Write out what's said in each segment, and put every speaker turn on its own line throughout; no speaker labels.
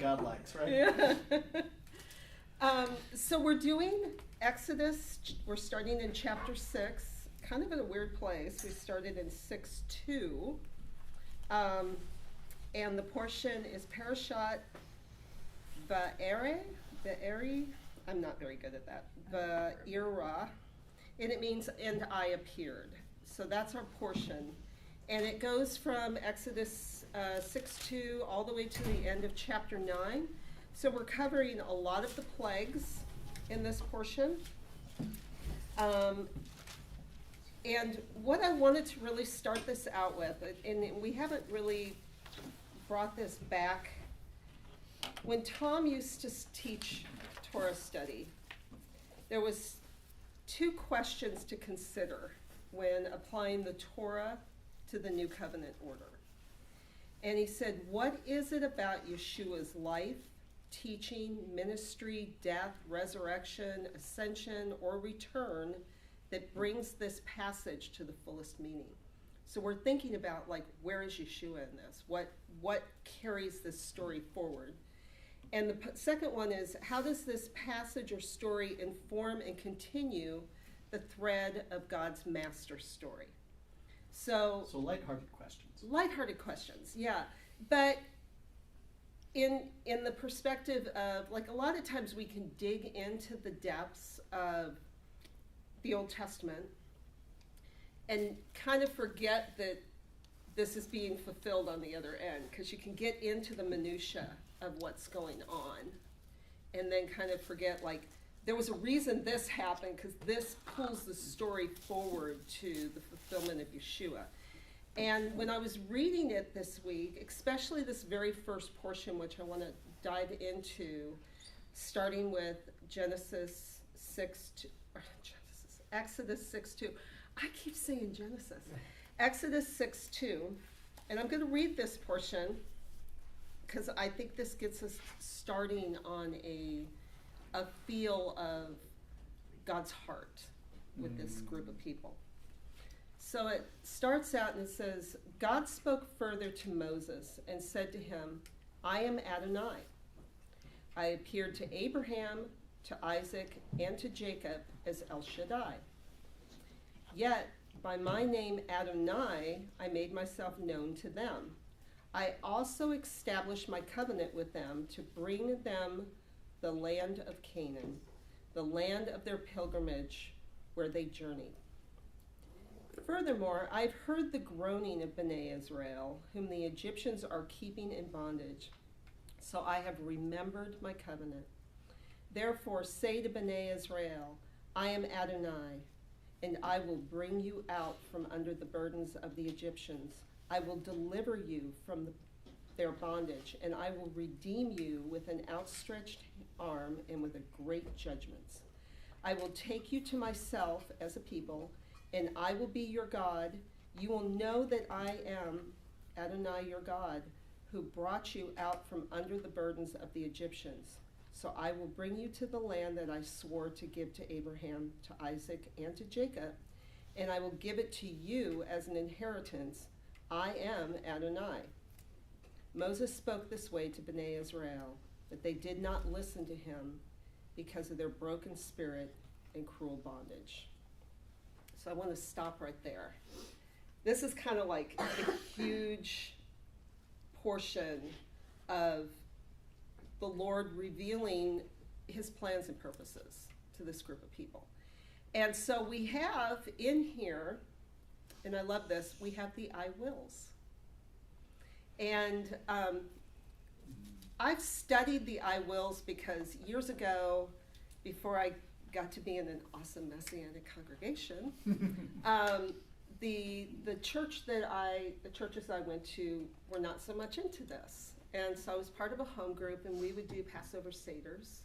God likes, right?
Yeah. So we're doing Exodus. We're starting in chapter 6, kind of in a weird place. We started in 6:2. And the portion is Parashat Va'eri. I'm not very good at that. Va'ira. And it means, and I appeared. So that's our portion. And it goes from Exodus 6:2 all the way to the end of chapter 9. So we're covering a lot of the plagues in this portion. And what I wanted to really start this out with, and we haven't really brought this back, when Tom used to teach Torah study, there was 2 questions to consider when applying the Torah to the New Covenant order. And he said, what is it about Yeshua's life, teaching, ministry, death, resurrection, ascension, or return that brings this passage to the fullest meaning? So we're thinking about, like, where is Yeshua in this? What carries this story forward? And the second one is, how does this passage or story inform and continue the thread of God's master story? So
lighthearted questions.
Lighthearted questions, yeah. But in the perspective of, like, a lot of times we can dig into the depths of the Old Testament and kind of forget that this is being fulfilled on the other end, because you can get into the minutia of what's going on and then kind of forget, like, there was a reason this happened, because this pulls the story forward to the fulfillment of Yeshua. And when I was reading it this week, especially this very first portion, which I want to dive into, starting with Exodus 6:2. I keep saying Genesis. Exodus 6:2. And I'm going to read this portion because I think this gets us starting on a feel of God's heart with this group of people. So it starts out and it says, God spoke further to Moses and said to him, I am Adonai. I appeared to Abraham, to Isaac, and to Jacob as El Shaddai. Yet, by my name Adonai, I made myself known to them. I also established my covenant with them to bring them the land of Canaan, the land of their pilgrimage where they journeyed. Furthermore, I've heard the groaning of Bnei Israel, whom the Egyptians are keeping in bondage. So I have remembered my covenant. Therefore say to Bnei Israel, I am Adonai, and I will bring you out from under the burdens of the Egyptians. I will deliver you from their bondage, and I will redeem you with an outstretched arm and with a great judgment. I will take you to myself as a people, and I will be your God. You will know that I am Adonai your God, who brought you out from under the burdens of the Egyptians. So I will bring you to the land that I swore to give to Abraham, to Isaac, and to Jacob, and I will give it to you as an inheritance. I am Adonai. Moses spoke this way to Bnei Israel, but they did not listen to him because of their broken spirit and cruel bondage. So I want to stop right there. This is kind of like a huge portion of the Lord revealing his plans and purposes to this group of people. And so we have in here, and I love this, we have the I wills. And I've studied the I wills because years ago, before I got to be in an awesome Messianic congregation, the churches I went to were not so much into this. And so I was part of a home group, and we would do Passover Seders.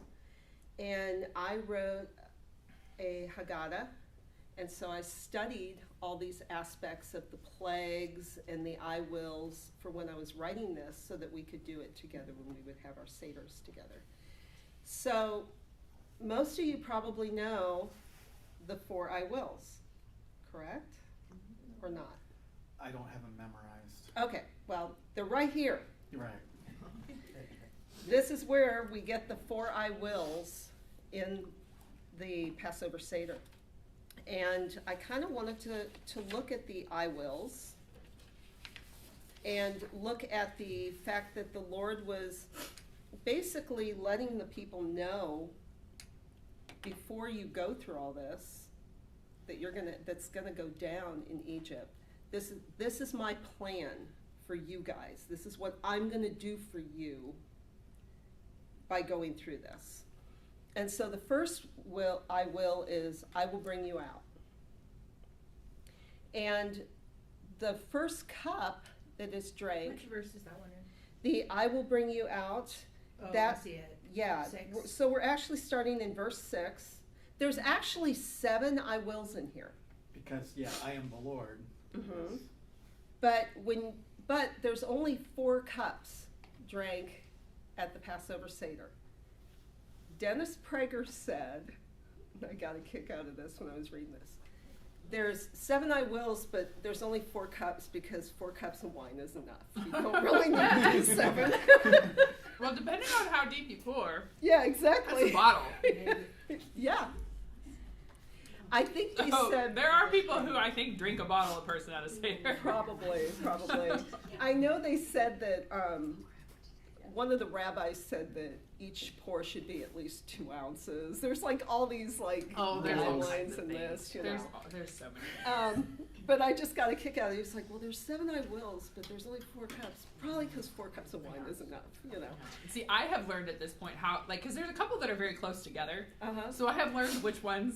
And I wrote a Haggadah, and so I studied all these aspects of the plagues and the I wills for when I was writing this, so that we could do it together when we would have our Seders together. So most of you probably know the 4 I wills, correct? Or not?
I don't have them memorized.
Okay, well, they're right here.
You're right.
This is where we get the 4 I wills in the Passover Seder. And I kind of wanted to look at the I wills and look at the fact that the Lord was basically letting the people know before you go through all this that that's gonna go down in Egypt. This is my plan for you guys. This is what I'm gonna do for you by going through this. And so the first I will bring you out. And the first cup that is drank.
Which verse is that one in?
The I will bring you out.
Oh,
that,
I see it.
Yeah.
6.
So we're actually starting in verse 6. There's actually 7 I wills in here.
Because, I am the Lord.
Mm-hmm. But there's only 4 cups drank at the Passover Seder. Dennis Prager said, and I got a kick out of this when I was reading this, there's 7 I wills, but there's only 4 cups because 4 cups of wine is enough. You don't really need to do 7.
Well, depending on how deep you pour.
Yeah, exactly.
That's a bottle.
Yeah. I think he said...
There are people who I think drink a bottle a person at a Seder.
Probably. I know they said that, one of the rabbis said that each pour should be at least 2 ounces. There's like all these
there's all kinds
guidelines
of
in
things.
this, you know.
There's so many.
But I just got a kick out of it. He was like, well, there's 7 I wills, but there's only 4 cups. Probably because 4 cups of wine is enough, you know.
See, I have learned at this point how, because there's a couple that are very close together.
Uh-huh.
So I have learned which ones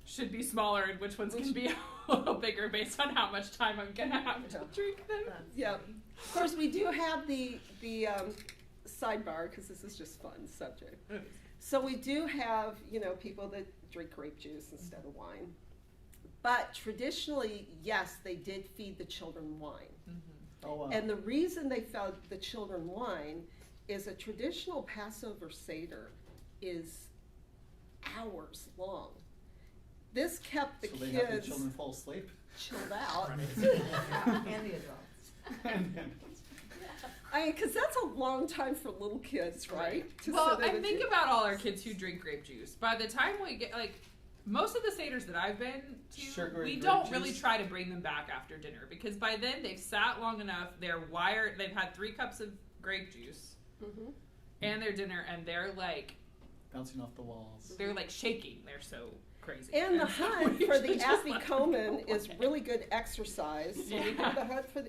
should be smaller and which ones can be a little bigger based on how much time I'm going to have to drink them.
Yeah. Of course, we do have the sidebar, because this is just fun subject. So we do have, people that drink grape juice instead of wine. But traditionally, yes, they did feed the children wine.
Mm-hmm.
Oh, wow.
And the reason they fed the children wine is a traditional Passover Seder is hours long. This kept the
so they have the
kids
children fall asleep?
chilled out.
And the adults.
I mean, because that's a long time for little kids, right?
Well, and think about all our kids who drink grape juice. By the time we get, most of the Seders that I've been to, we don't really try to bring them back after dinner because by then they've sat long enough, they've had 3 cups of grape juice and their dinner, and they're
bouncing off the walls.
They're shaking. They're so crazy.
And the hunt for the afikomen is really good exercise. So we do the hunt for,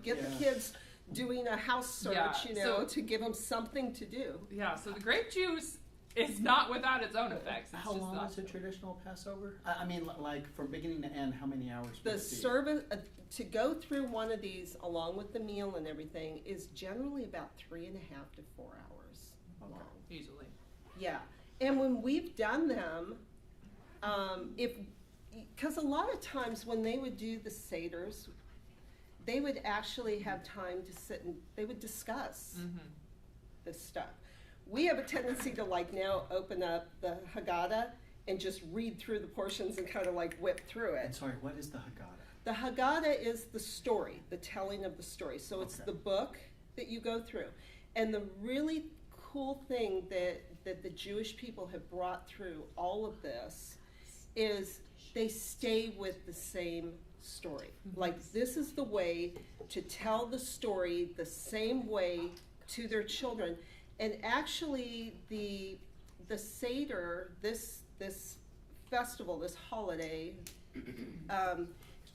get the kids doing a house search, to give them something to do. Yeah,
so the grape juice is not without its own effects.
How long is a traditional Passover? I mean, from beginning to end, how many hours?
The service, to go through one of these along with the meal and everything is generally about 3.5 to 4 hours long.
Easily.
Yeah. And when we've done them, because a lot of times when they would do the Seders, they would actually have time to sit and they would discuss this stuff. We have a tendency to now open up the Haggadah and just read through the portions and kind of whip through it.
I'm sorry, what is the Haggadah?
The Haggadah is the story, the telling of the story. So it's the book that you go through. And the really cool thing that the Jewish people have brought through all of this is they stay with the same story. This is the way to tell the story the same way to their children. And actually the Seder, this festival, this holiday,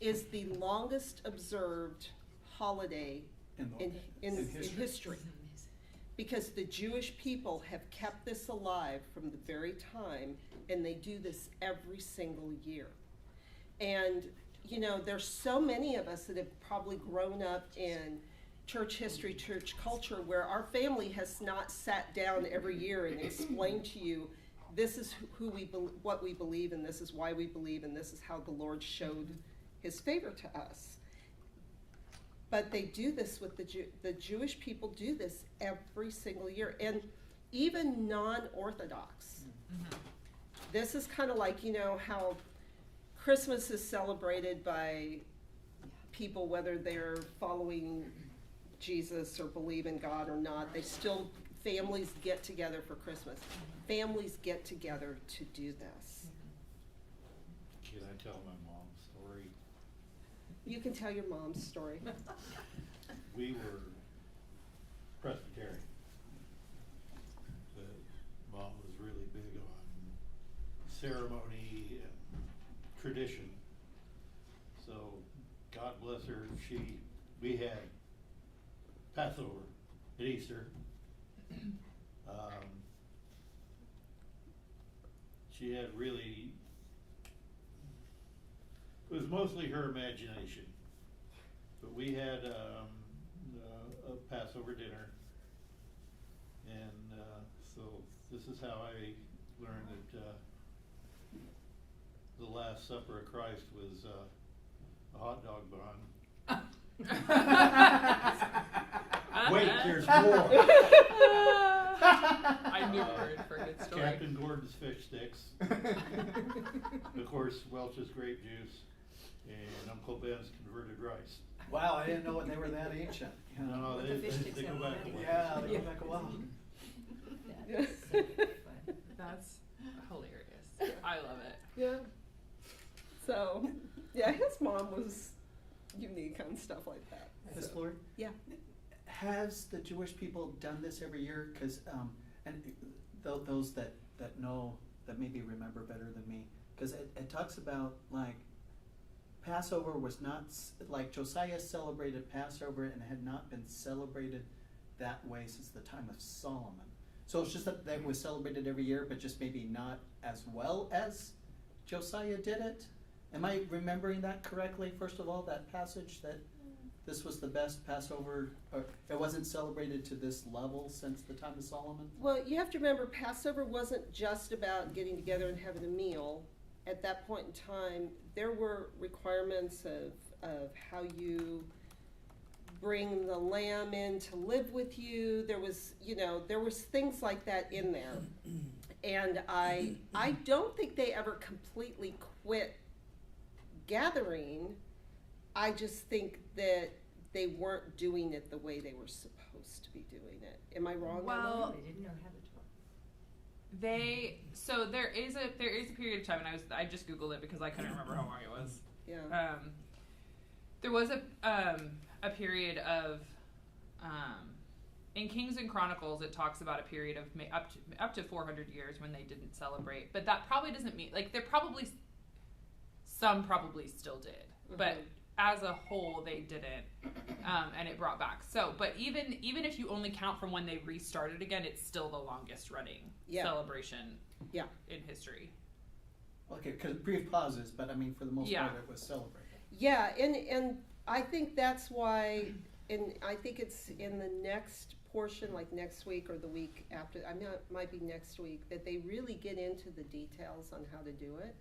is the longest observed holiday in history. Because the Jewish people have kept this alive from the very time, and they do this every single year. And, there's so many of us that have probably grown up in church history, church culture, where our family has not sat down every year and explained to you, this is what we believe, and this is why we believe, and this is how the Lord showed his favor to us. But they do this with the Jewish people do this every single year, and even non-Orthodox. This is kind of how Christmas is celebrated by people, whether they're following Jesus or believe in God or not. They still families get together for Christmas. Families get together to do this.
Can I tell my mom's story?
You can tell your mom's story.
We were Presbyterian. But Mom was really big on ceremony and tradition. So God bless her, we had Passover at Easter. She had really, it was mostly her imagination. But we had a Passover dinner, and so this is how I learned that the Last Supper of Christ was a hot dog bun.
Wait, there's more.
I knew we were in for a good story.
Captain Gordon's fish sticks. Of course, Welch's grape juice, and Uncle Ben's converted rice.
Wow, I didn't know they were that ancient. You know?
No,
With
they
the fish sticks
go
and
back a
lemon.
ways.
Yeah, they go back a while.
That is so fun.
That's hilarious. I love it.
Yeah. So, yeah, his mom was unique on stuff like that.
Miss
So,
Lori,
yeah.
has the Jewish people done this every year? Because and those that know, that maybe remember better than me, because it talks about like Passover was not like Josiah celebrated Passover and had not been celebrated that way since the time of Solomon. So it's just that was celebrated every year, but just maybe not as well as Josiah did it. Am I remembering that correctly? First of all, that passage that this was the best Passover, or it wasn't celebrated to this level since the time of Solomon?
Well, you have to remember, Passover wasn't just about getting together and having a meal. At that point in time, there were requirements of how you bring the lamb in to live with you. There was things like that in there. And I don't think they ever completely quit gathering. I just think that they weren't doing it the way they were supposed to be doing it. Am I wrong?
Well,
They didn't know how to talk.
So there is a period of time, and I just Googled it because I couldn't remember how long it was.
Yeah.
There was a period of in Kings and Chronicles, it talks about a period of up to 400 years when they didn't celebrate. But that probably doesn't mean, like, some probably still did, but as a whole they didn't, and it brought back. So, but even if you only count from when they restarted again, it's still the longest running celebration in history.
Okay, because brief pauses, but I mean, for the most part, it was celebrated.
Yeah, and I think that's why, and I think it's in the next portion, like next week or the week after, I mean, it might be next week, that they really get into the details on how to do it.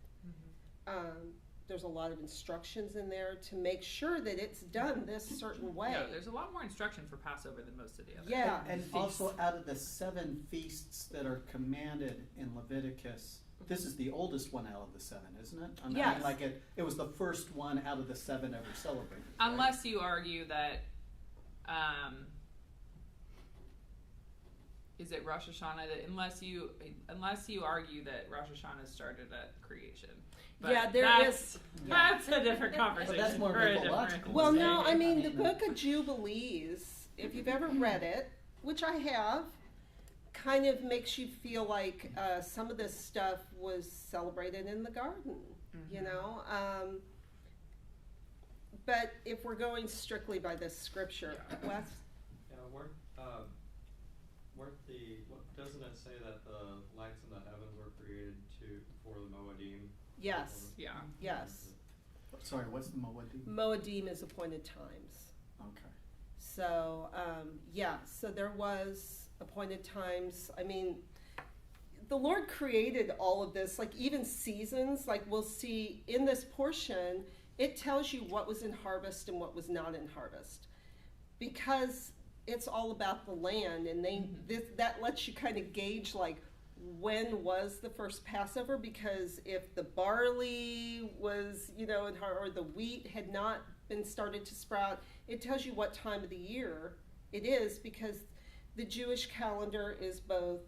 There's a lot of instructions in there to make sure that it's done this certain way.
Yeah, there's a lot more instruction for Passover than most of the others.
Yeah.
And also, out of the 7 feasts that are commanded in Leviticus, this is the oldest one out of the 7, isn't it? I mean,
Yes.
like it was the first one out of the 7 ever celebrated.
Unless you argue that, is it Rosh Hashanah? That unless you argue that Rosh Hashanah started at creation. But
Yeah,
that's a different conversation.
But that's more
for a
mythological.
different-
Well, no, I
I
mean, the
mean,
Book of Jubilees, if you've ever read it, which I have, kind of makes you feel like some of this stuff was celebrated in the garden, you know? But if we're going strictly by this scripture, Wes?
Doesn't it say that the lights in the heavens were created for the Moedim?
Yes,
Yeah.
yes.
Sorry, what's the Moedim?
Moedim is appointed times.
Okay.
So, so there was appointed times. I mean, the Lord created all of this, like even seasons, like we'll see in this portion, it tells you what was in harvest and what was not in harvest. Because it's all about the land, and that lets you kind of gauge like when was the first Passover, because if the barley was, or the wheat had not been started to sprout, it tells you what time of the year it is, because the Jewish calendar is both,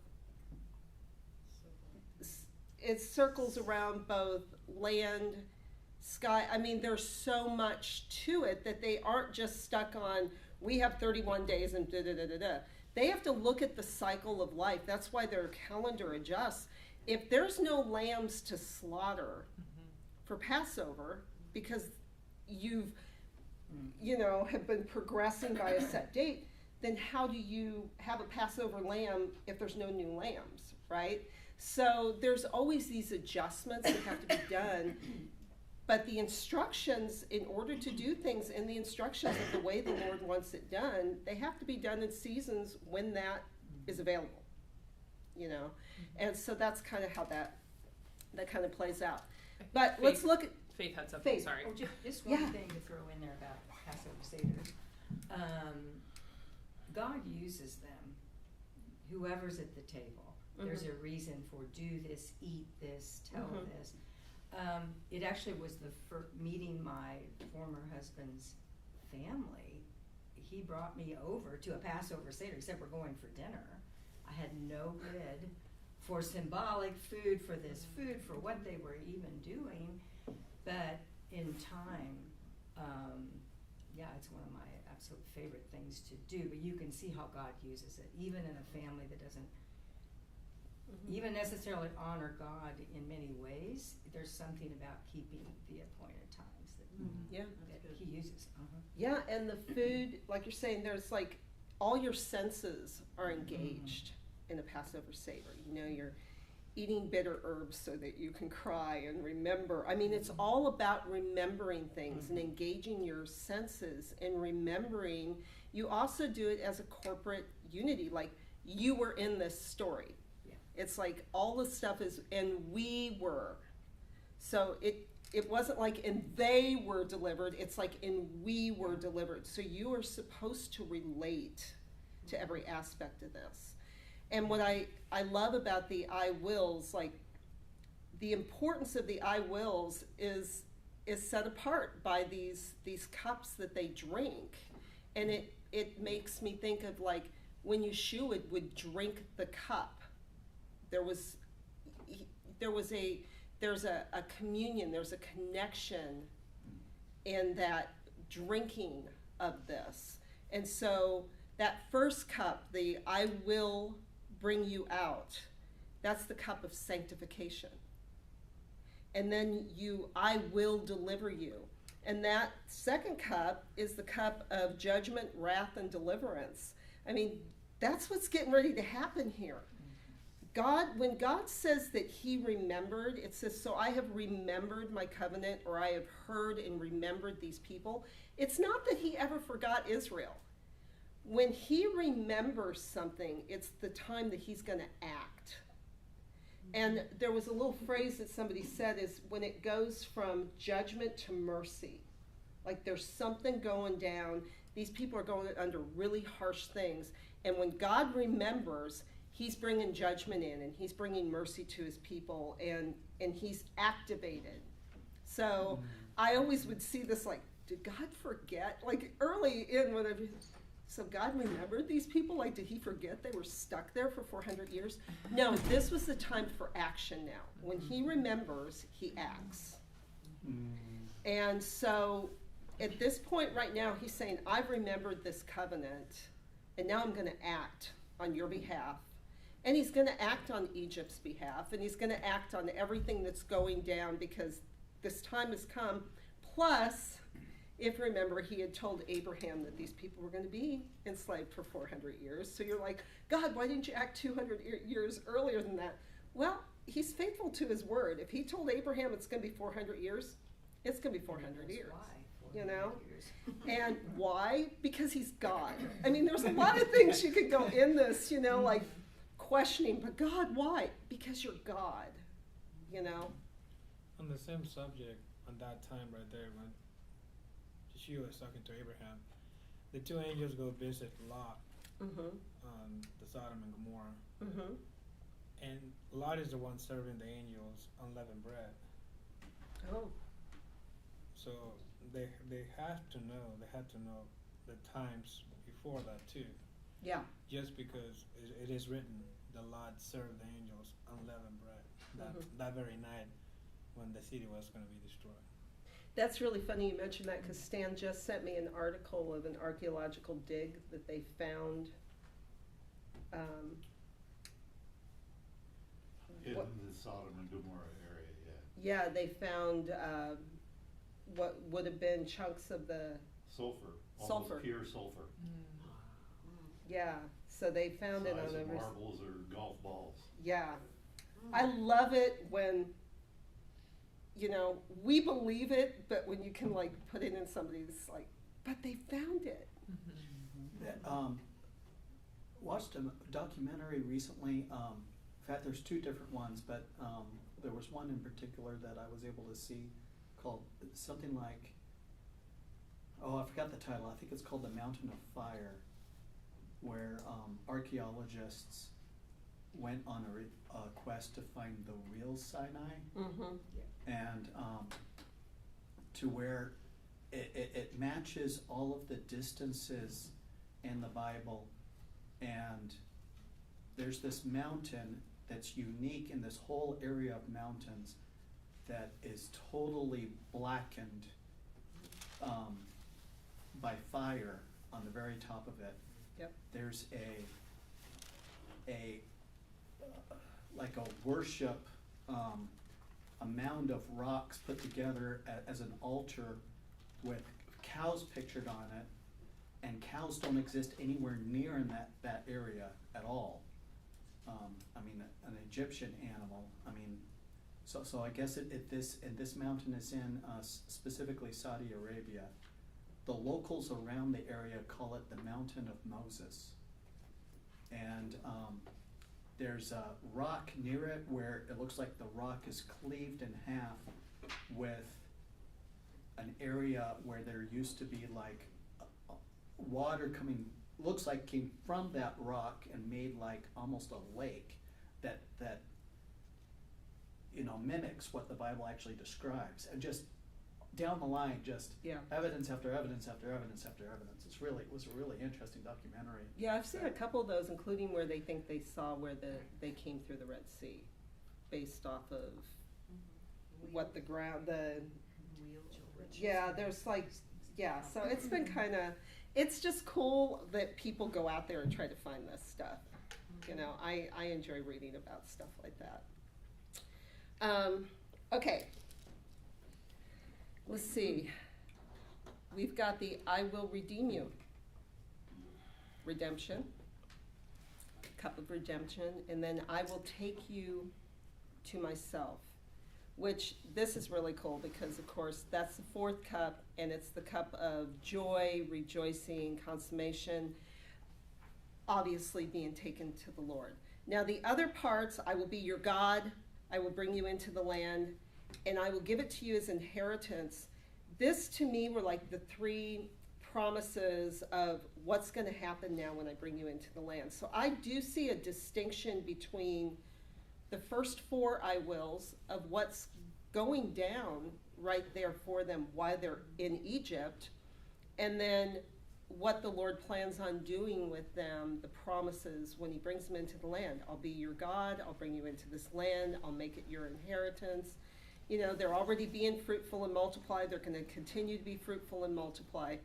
it circles around both land, sky. I mean, there's so much to it that they aren't just stuck on, we have 31 days and da-da-da-da-da. They have to look at the cycle of life. That's why their calendar adjusts. If there's no lambs to slaughter for Passover, because you've, have been progressing by a set date, then how do you have a Passover lamb if there's no new lambs, right? So there's always these adjustments that have to be done. But the instructions, in order to do things in the instructions of the way the Lord wants it done, they have to be done in seasons when that is available, And so that's kind of how that kind of plays out. But let's look at
Faith had something.
Faith.
Sorry.
Oh, just one thing to throw in there about Passover Seder's. God uses them, whoever's at the table. There's a reason for do this, eat this, tell this. It actually was meeting my former husband's family. He brought me over to a Passover Seder, except we're going for dinner. I had no grid for symbolic food, for this food, for what they were even doing. But in time, it's one of my absolute favorite things to do. But you can see how God uses it, even in a family that doesn't even necessarily honor God in many ways. There's something about keeping the appointed times that He uses.
Yeah, and the food, like you're saying, there's like all your senses are engaged in a Passover Seder. You're eating bitter herbs so that you can cry and remember. I mean, it's all about remembering things and engaging your senses and remembering. You also do it as a corporate unity, like you were in this story. It's like all the stuff is, and we were. So it wasn't like, and they were delivered. It's like, and we were delivered. So you are supposed to relate to every aspect of this. And what I love about the I wills, like the importance of the I wills is set apart by these cups that they drink. And it makes me think of like when Yeshua would drink the cup. There's a communion, there's a connection in that drinking of this. And so that first cup, the I will bring you out, that's the cup of sanctification. And then I will deliver you. And that second cup is the cup of judgment, wrath, and deliverance. I mean, that's what's getting ready to happen here. When God says that He remembered, it says, so I have remembered my covenant, or I have heard and remembered these people. It's not that He ever forgot Israel. When He remembers something, it's the time that He's going to act. And there was a little phrase that somebody said is when it goes from judgment to mercy. Like there's something going down. These people are going under really harsh things. And when God remembers, He's bringing judgment in, and He's bringing mercy to His people, and He's activated. So I always would see this like, did God forget? Like early in whatever. So God remembered these people? Like, did He forget they were stuck there for 400 years? No, this was the time for action now. When He remembers, He acts. And so at this point right now, He's saying, I've remembered this covenant, and now I'm going to act on your behalf. And He's going to act on Egypt's behalf, and He's going to act on everything that's going down because this time has come. Plus, if remember, He had told Abraham that these people were going to be enslaved for 400 years. So you're like, God, why didn't you act 200 years earlier than that? Well, He's faithful to His word. If He told Abraham it's going to be 400 years, it's going to be 400 years. Why? And why? Because He's God. I mean, there's a lot of things you could go in this, like questioning, but God, why? Because you're God,
On the same subject, on that time right there, when Yeshua was talking to Abraham, the two angels go visit Lot on the Sodom and Gomorrah. And Lot is the one serving the angels unleavened bread.
Oh.
So they had to know the times before that too.
Yeah.
Just because it is written, the Lord served the angels unleavened bread that very night when the city was going to be destroyed.
That's really funny you mentioned that, because Stan just sent me an article of an archaeological dig that they found.
In
What-
the Sodom and Gomorrah area,
Yeah, they found what would have been chunks of the,
sulfur,
Sulfur.
almost pure sulfur.
yeah, so they found it
Size
on
of
over.
marbles or golf balls.
Yeah. I love it when, you know, we believe it, but when you can like put it in somebody's like, but they found it.
Watched a documentary recently. In fact, there's two different ones, but there was one in particular that I was able to see called something like, oh, I forgot the title. I think it's called The Mountain of Fire, where archaeologists went on a quest to find the real Sinai,
Mm-hmm.
and to where it matches all of the distances in the Bible, and there's this mountain that's unique in this whole area of mountains that is totally blackened by fire on the very top of it.
Yep.
There's like a worship, a mound of rocks put together as an altar with cows pictured on it, and cows don't exist anywhere near in that area at all. I mean, an Egyptian animal. I mean, so I guess this mountain is in specifically Saudi Arabia. The locals around the area call it the Mountain of Moses, and there's a rock near it where it looks like the rock is cleaved in half with an area where there used to be like water coming, looks like came from that rock and made like almost a lake that you know mimics what the Bible actually describes, and just down the line, just
Yeah.
evidence after evidence after evidence after evidence. It was a really interesting documentary.
Yeah, I've seen a couple of those, including where they think they saw where they came through the Red Sea, based off of what the ground, there's like, so it's been kind of, it's just cool that people go out there and try to find this stuff. You know, I enjoy reading about stuff like that. Okay. Let's see. We've got the I will redeem you. Redemption. Cup of redemption. And then I will take you to myself. Which, this is really cool because, of course, that's the fourth cup, and it's the cup of joy, rejoicing, consummation, obviously being taken to the Lord. Now, the other parts, I will be your God, I will bring you into the land, and I will give it to you as inheritance. This, to me, were like the three promises of what's going to happen now when I bring you into the land. So I do see a distinction between the first four I wills of what's going down right there for them while they're in Egypt, and then what the Lord plans on doing with them, the promises when he brings them into the land. I'll be your God, I'll bring you into this land, I'll make it your inheritance. You know, they're already being fruitful and multiply, they're going to continue to be fruitful and multiply.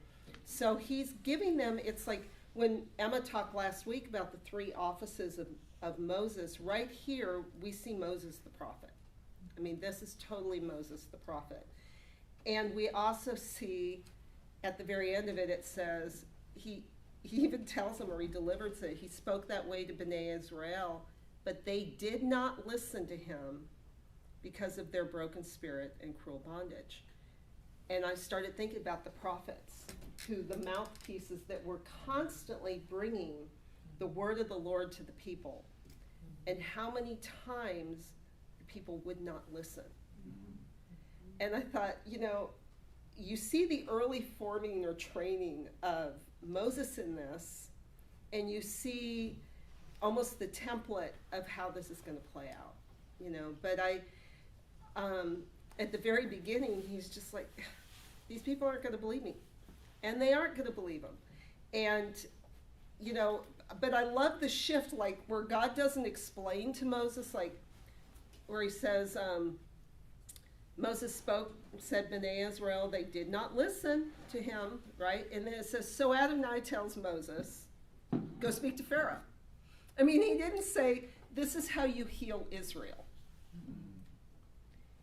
So he's giving them, it's like when Emma talked last week about the three offices of Moses, right here we see Moses the prophet. I mean, this is totally Moses the prophet. And we also see at the very end of it, it says, he even tells them, or he delivers it, he spoke that way to Bnei Israel, but they did not listen to him because of their broken spirit and cruel bondage. And I started thinking about the prophets, who the mouthpieces that were constantly bringing the word of the Lord to the people, and how many times the people would not listen. And I thought, you know, you see the early forming or training of Moses in this, and you see almost the template of how this is going to play out, you know. But at the very beginning, he's just like, these people aren't going to believe me, and they aren't going to believe him. And, you know, but I love the shift, like where God doesn't explain to Moses, like where he says, Moses said B'nai Israel, they did not listen to him, right? And then it says, so Adonai tells Moses, go speak to Pharaoh. I mean, he didn't say, this is how you heal Israel.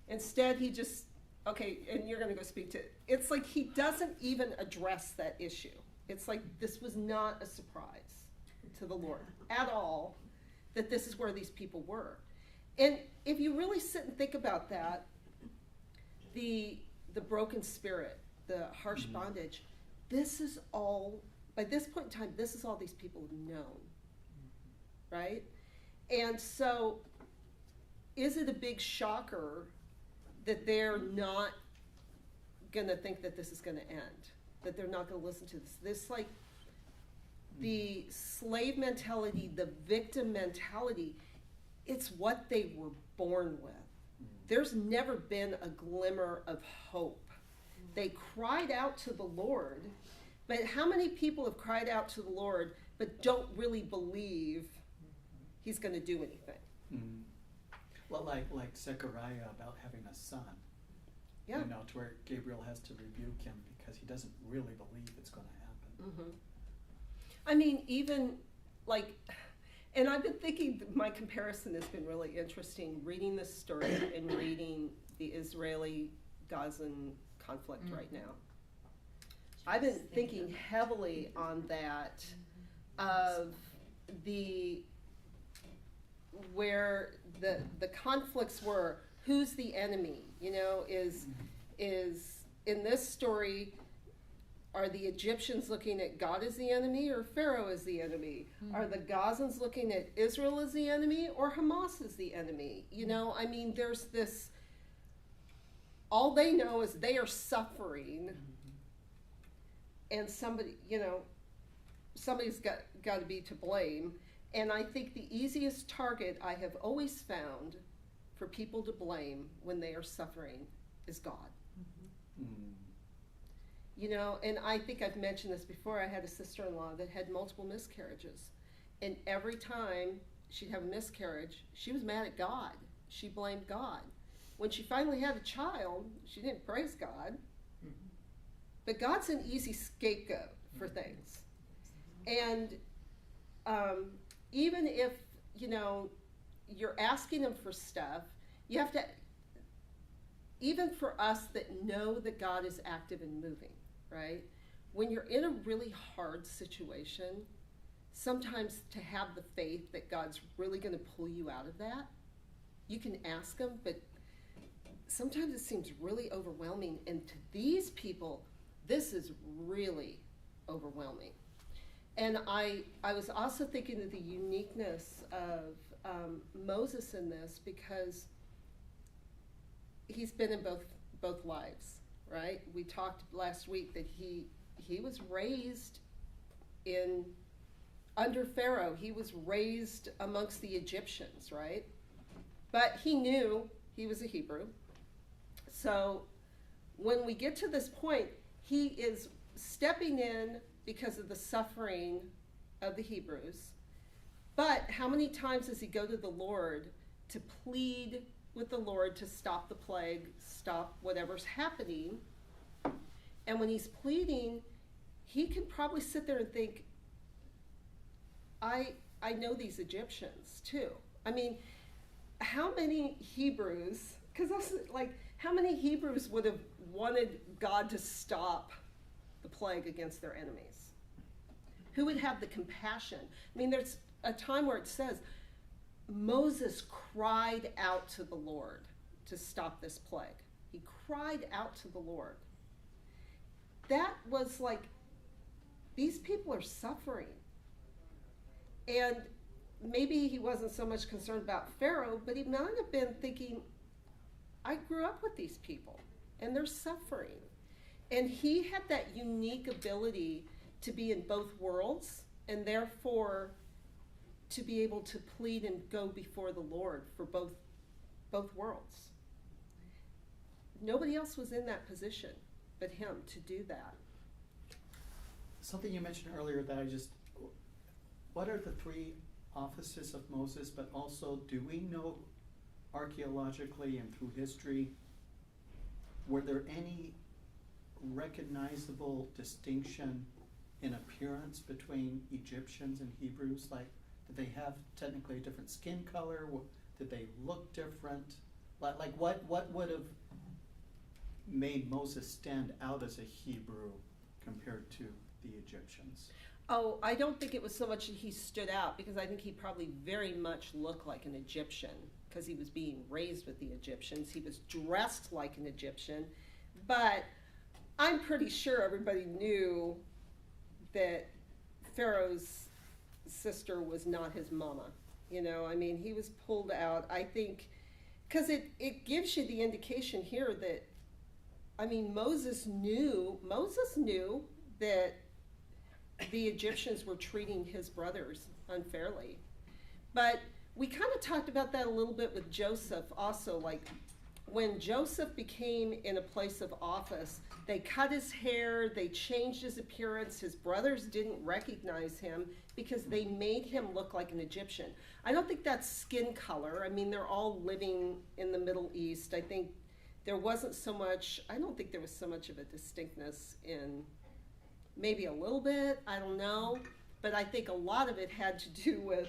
Instead, he just, okay, and you're going to go speak to, it's like he doesn't even address that issue. It's like this was not a surprise to the Lord at all, that this is where these people were. And if you really sit and think about that, the broken spirit, the harsh bondage, this is all, by this point in time, this is all these people have known, right? And so, is it a big shocker that they're not going to think that this is going to end, that they're not going to listen to this? This, like, the slave mentality, the victim mentality, it's what they were born with. There's never been a glimmer of hope. They cried out to the Lord, but how many people have cried out to the Lord but don't really believe he's going to do anything?
Mm-hmm. Well, like Zechariah about having a son.
Yeah.
You know, to where Gabriel has to rebuke him because he doesn't really believe it's going to happen.
Mm-hmm. I mean, even like, and I've been thinking my comparison has been really interesting, reading this story and reading the Israeli-Gazan conflict right now. I've been thinking heavily on that, of where the conflicts were, who's the enemy, you know, is in this story, are the Egyptians looking at God as the enemy or Pharaoh as the enemy? Mm-hmm. Are the Gazans looking at Israel as the enemy or Hamas as the enemy? You know, I mean, there's this, all they know is they are suffering, and somebody, you know, somebody's got to be to blame. And I think the easiest target I have always found for people to blame when they are suffering is God. Mm-hmm. You know, and I think I've mentioned this before. I had a sister-in-law that had multiple miscarriages. And every time she'd have a miscarriage, she was mad at God. She blamed God. When she finally had a child, she didn't praise God. Mm-hmm. But God's an easy scapegoat for things. And even if, you know, you're asking him for stuff, you have to, even for us that know that God is active and moving, right? When you're in a really hard situation, sometimes to have the faith that God's really going to pull you out of that, you can ask him, but sometimes it seems really overwhelming. And to these people, this is really overwhelming. And I was also thinking of the uniqueness of Moses in this, because he's been in both lives, right? We talked last week that he was raised under Pharaoh. He was raised amongst the Egyptians, right? But he knew he was a Hebrew. So when we get to this point, he is stepping in because of the suffering of the Hebrews. But how many times does he go to the Lord to plead with the Lord to stop the plague, stop whatever's happening? And when he's pleading, he can probably sit there and think, I know these Egyptians too. I mean, how many Hebrews, because how many Hebrews would have wanted God to stop the plague against their enemies? Who would have the compassion? I mean, there's a time where it says, Moses cried out to the Lord to stop this plague. He cried out to the Lord. That was like, these people are suffering. And maybe he wasn't so much concerned about Pharaoh, but he might have been thinking, I grew up with these people, and they're suffering. And he had that unique ability to be in both worlds, and therefore to be able to plead and go before the Lord for both worlds. Nobody else was in that position but him to do that.
Something you mentioned earlier that I just what are the 3 offices of Moses, but also do we know archaeologically and through history, were there any recognizable distinction in appearance between Egyptians and Hebrews? Like, did they have technically a different skin color? Did they look different? Like what would have made Moses stand out as a Hebrew compared to the Egyptians?
Oh, I don't think it was so much that he stood out, because I think he probably very much looked like an Egyptian, because he was being raised with the Egyptians. He was dressed like an Egyptian, but I'm pretty sure everybody knew that Pharaoh's sister was not his mama. You know, I mean, he was pulled out, I think, because it gives you the indication here that, I mean, Moses knew that the Egyptians were treating his brothers unfairly. But we kind of talked about that a little bit with Joseph also. Like, when Joseph became in a place of office, they cut his hair, they changed his appearance. His brothers didn't recognize him because they made him look like an Egyptian. I don't think that's skin color. I mean, they're all living in the Middle East. I think I don't think there was so much of a distinctness in, maybe a little bit, I don't know. But I think a lot of it had to do with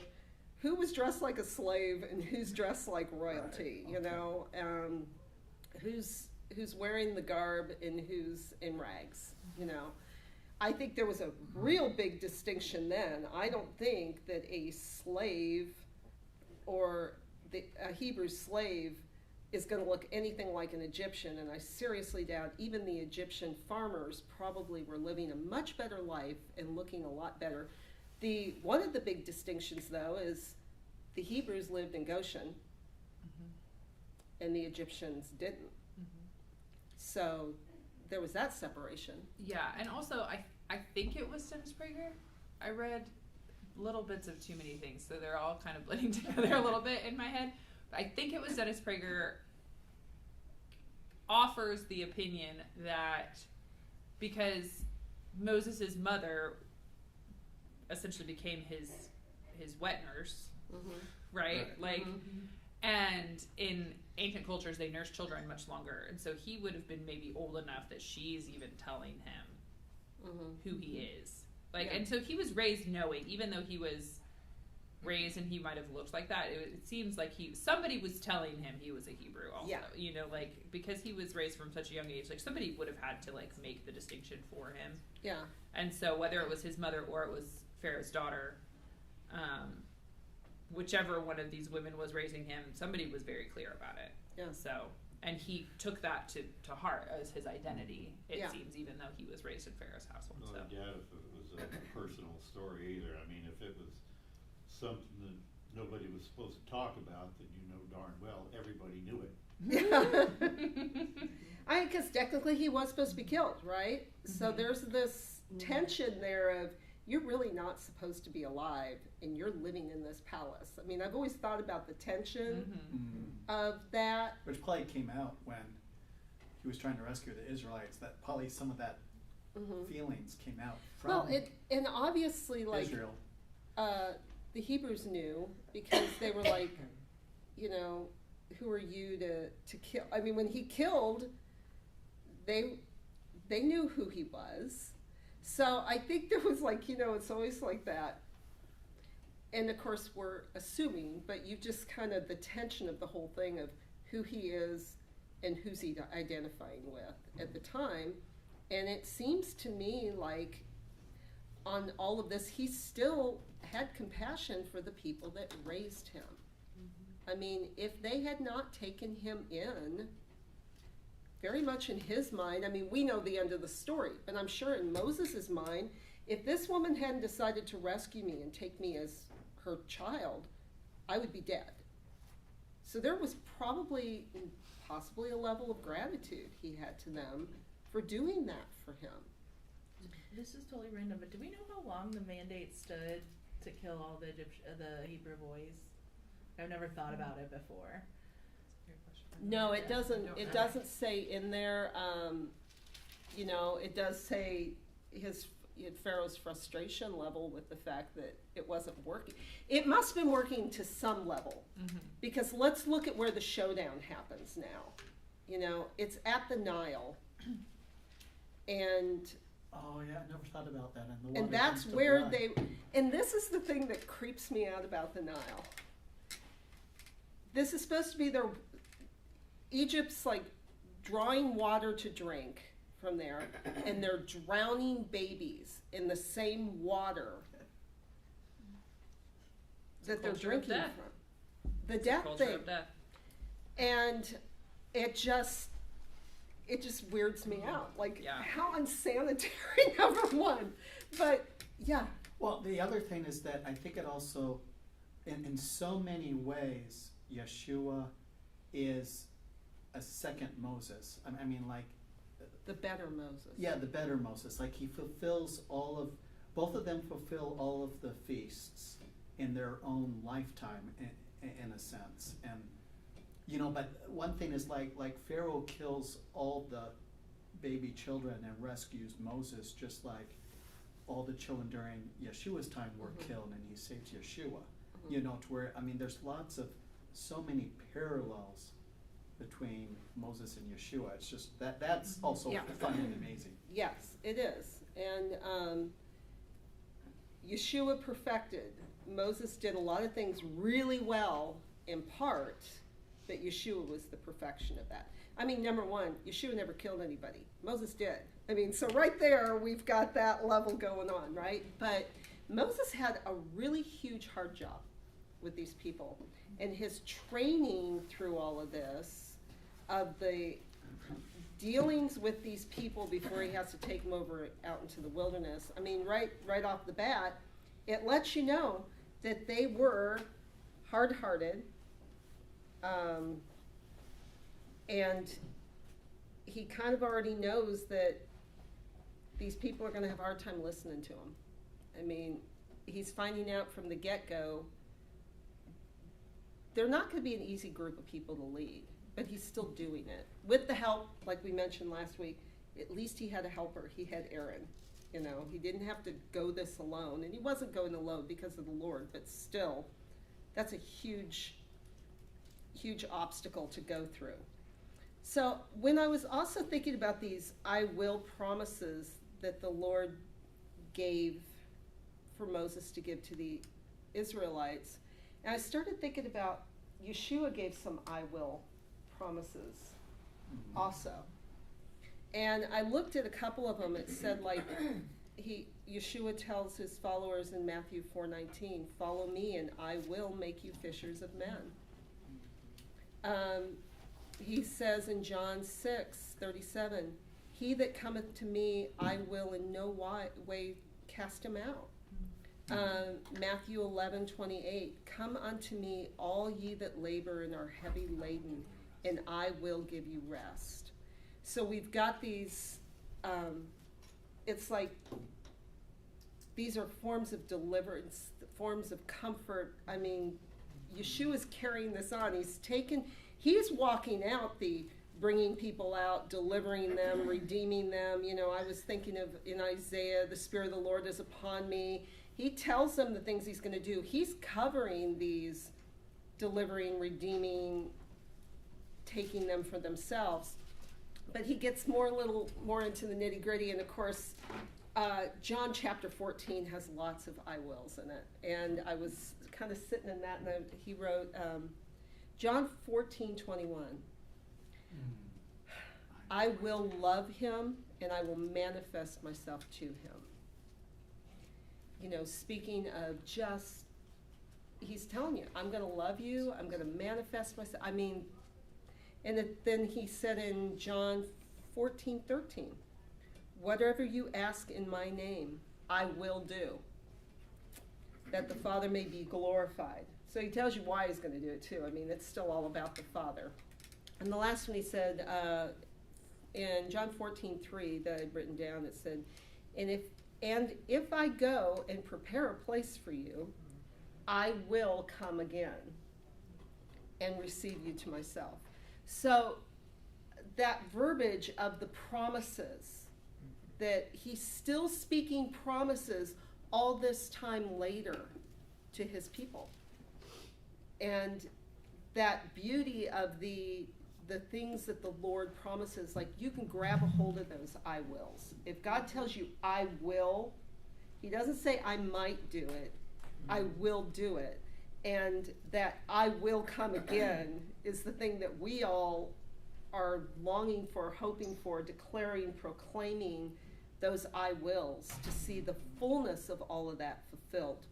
who was dressed like a slave and who's dressed like royalty,
Right.
you know, who's wearing the garb and who's in rags, you know. I think there was a real big distinction then. I don't think that a slave or a Hebrew slave is going to look anything like an Egyptian, and I seriously doubt even the Egyptian farmers probably were living a much better life and looking a lot better. One of the big distinctions, though, is the Hebrews lived in Goshen, and the Egyptians didn't. So there was that separation.
Yeah, and also I think it was Dennis Prager. I read little bits of too many things, so they're all kind of blending together a little bit in my head. But I think it was Dennis Prager offers the opinion that because Moses' mother essentially became his wet nurse, right? Like, and in ancient cultures, they nurse children much longer, and so he would have been maybe old enough that she's even telling him who he is. Like, and so he was raised knowing, even though he was raised and he might have looked like that, it seems like somebody was telling him he was a Hebrew also. Yeah. You know, like, because he was raised from such a young age, like somebody would have had to like make the distinction for him.
Yeah. And
so whether it was his mother or it was Pharaoh's daughter, whichever one of these women was raising him, somebody was very clear about it.
Yeah.
So, and he took that to heart as his identity, it seems, even though he was raised in Pharaoh's household.
No doubt if it was a personal story either. I mean, if it was something that nobody was supposed to talk about, then you know darn well everybody knew it.
I guess technically he was supposed to be killed, right? So there's this tension there of, you're really not supposed to be alive and you're living in this palace. I mean, I've always thought about the tension of that.
Which probably came out when he was trying to rescue the Israelites, that probably some of that feelings came out from
and obviously, like,
Israel.
The Hebrews knew, because they were like, you know, who are you to kill? I mean, when he killed, they knew who he was. So I think there was like, you know, it's always like that. And of course we're assuming, but you just kind of, the tension of the whole thing of who he is and who's he identifying with at the time. And it seems to me like on all of this, he still had compassion for the people that raised him. I mean, if they had not taken him in, very much in his mind, I mean, we know the end of the story, but I'm sure in Moses' mind, if this woman hadn't decided to rescue me and take me as her child, I would be dead. So there was possibly a level of gratitude he had to them for doing that for him.
This is totally random, but do we know how long the mandate stood to kill all the Hebrew boys? I've never thought about it before.
No, it doesn't. It doesn't say in there. You know, it does say Pharaoh's frustration level with the fact that it wasn't working. It must have been working to some level, because let's look at where the showdown happens now. You know, it's at the Nile, and
Oh yeah, I never thought about that. And the water
that's
turns to
where
blood.
and this is the thing that creeps me out about the Nile. This is supposed to be Egypt's like drawing water to drink from there, and they're drowning babies in the same water that they're
Culture of
drinking
death.
from. The death
Culture
thing.
of death.
And it just weirds me out. Like,
Yeah.
how unsanitary, number one. But, yeah.
Well, the other thing is that I think it also, in so many ways, Yeshua is a second Moses. I mean, like,
The better Moses.
yeah, the better Moses. Like, he fulfills both of them fulfill all of the feasts in their own lifetime, in a sense. And, you know, but one thing is like Pharaoh kills all the baby children and rescues Moses, just like all the children during Yeshua's time were killed, and he saves Yeshua. You know, to where, I mean, there's so many parallels between Moses and Yeshua. It's just that's also
Yeah.
fun and amazing.
Yes, it is. And Yeshua perfected. Moses did a lot of things really well in part, but Yeshua was the perfection of that. I mean, number one, Yeshua never killed anybody. Moses did. I mean, so right there, we've got that level going on, right? But Moses had a really huge hard job with these people. And his training through all of this, of the dealings with these people before he has to take them over out into the wilderness, I mean, right off the bat, it lets you know that they were hard-hearted, and he kind of already knows that these people are going to have a hard time listening to him. I mean, he's finding out from the get-go they're not going to be an easy group of people to lead, but he's still doing it. With the help, like we mentioned last week, at least he had a helper. He had Aaron. You know, he didn't have to go this alone, and he wasn't going alone because of the Lord, but still, that's a huge obstacle to go through. So when I was also thinking about these I will promises that the Lord gave for Moses to give to the Israelites, and I started thinking about Yeshua gave some I will promises also. And I looked at a couple of them. It said, like, Yeshua tells his followers in Matthew 4:19, "Follow me, and I will make you fishers of men." He says in John 6:37, "He that cometh to me, I will in no way cast him out." Matthew 11:28, "Come unto me, all ye that labor and are heavy laden, and I will give you rest." So we've got these, it's like, these are forms of deliverance, forms of comfort. I mean, Yeshua's carrying this on. He's walking out the bringing people out, delivering them, redeeming them. You know, I was thinking of in Isaiah, the Spirit of the Lord is upon me. He tells them the things he's going to do. He's covering these, delivering, redeeming, taking them for themselves. But he gets more into the nitty gritty, and of course, John chapter 14 has lots of I wills in it. And I was kind of sitting in that, and he wrote John 14:21. I will love him, and I will manifest myself to him. You know, speaking of just, he's telling you, I'm going to love you, I'm going to manifest myself. I mean, and then he said in John 14:13, whatever you ask in my name, I will do, that the Father may be glorified. So he tells you why he's going to do it too. I mean, it's still all about the Father. And the last one he said, in John 14:3 that I'd written down, it said, and if I go and prepare a place for you, I will come again and receive you to myself. So that verbiage of the promises that he's still speaking promises all this time later to his people. And that beauty of the things that the Lord promises, like you can grab a hold of those I wills. If God tells you I will, he doesn't say I might do it, I will do it. And that I will come again is the thing that we all are longing for, hoping for, declaring, proclaiming those I wills, to see the fullness of all of that fulfilled.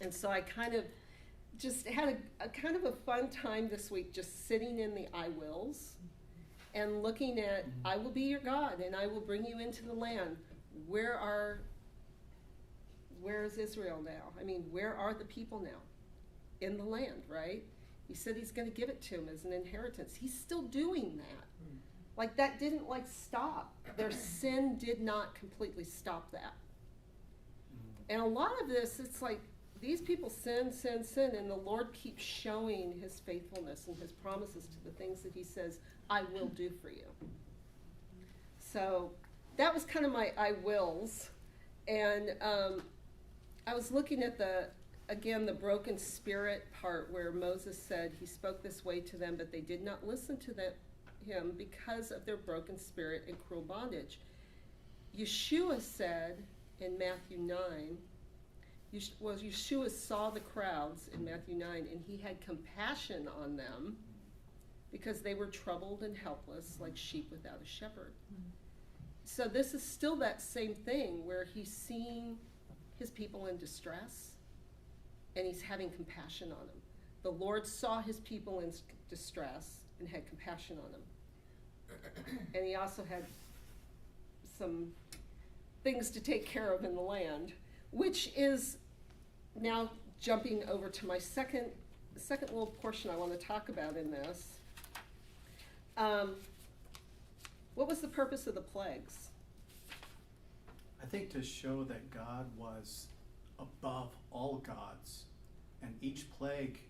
And so I kind of just had a kind of a fun time this week, just sitting in the I wills and looking at, I will be your God and I will bring you into the land. Where is Israel now? I mean, where are the people now? In the land, right? He said he's going to give it to them as an inheritance. He's still doing that. Like that didn't stop. Their sin did not completely stop that. And a lot of this, it's like these people sin, and the Lord keeps showing his faithfulness and his promises to the things that he says, I will do for you. So that was kind of my I wills. And I was looking at the broken spirit part where Moses said he spoke this way to them, but they did not listen to him because of their broken spirit and cruel bondage. Yeshua said in Matthew 9, Yeshua saw the crowds in Matthew 9, and he had compassion on them because they were troubled and helpless like sheep without a shepherd. So this is still that same thing where he's seeing his people in distress and he's having compassion on them. The Lord saw his people in distress and had compassion on them. And he also had some things to take care of in the land, which is now jumping over to my second little portion I want to talk about in this. What was the purpose of the plagues?
I think to show that God was above all gods, and each plague,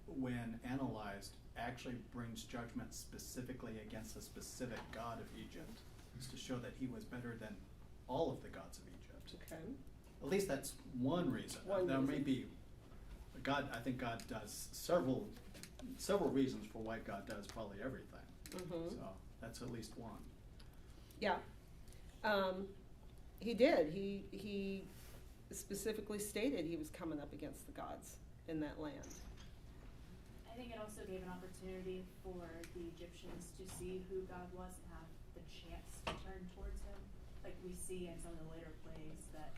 when analyzed, actually brings judgment specifically against a specific god of Egypt. It's to show that he was better than all of the gods of Egypt.
Okay.
At least that's one reason. There may be God. I think God does several reasons for why God does probably everything. So that's at least one.
Yeah. He did. He specifically stated he was coming up against the gods in that land.
I think it also gave an opportunity for the Egyptians to see who God was and have the chance to turn towards him. Like we see in some of the later plagues that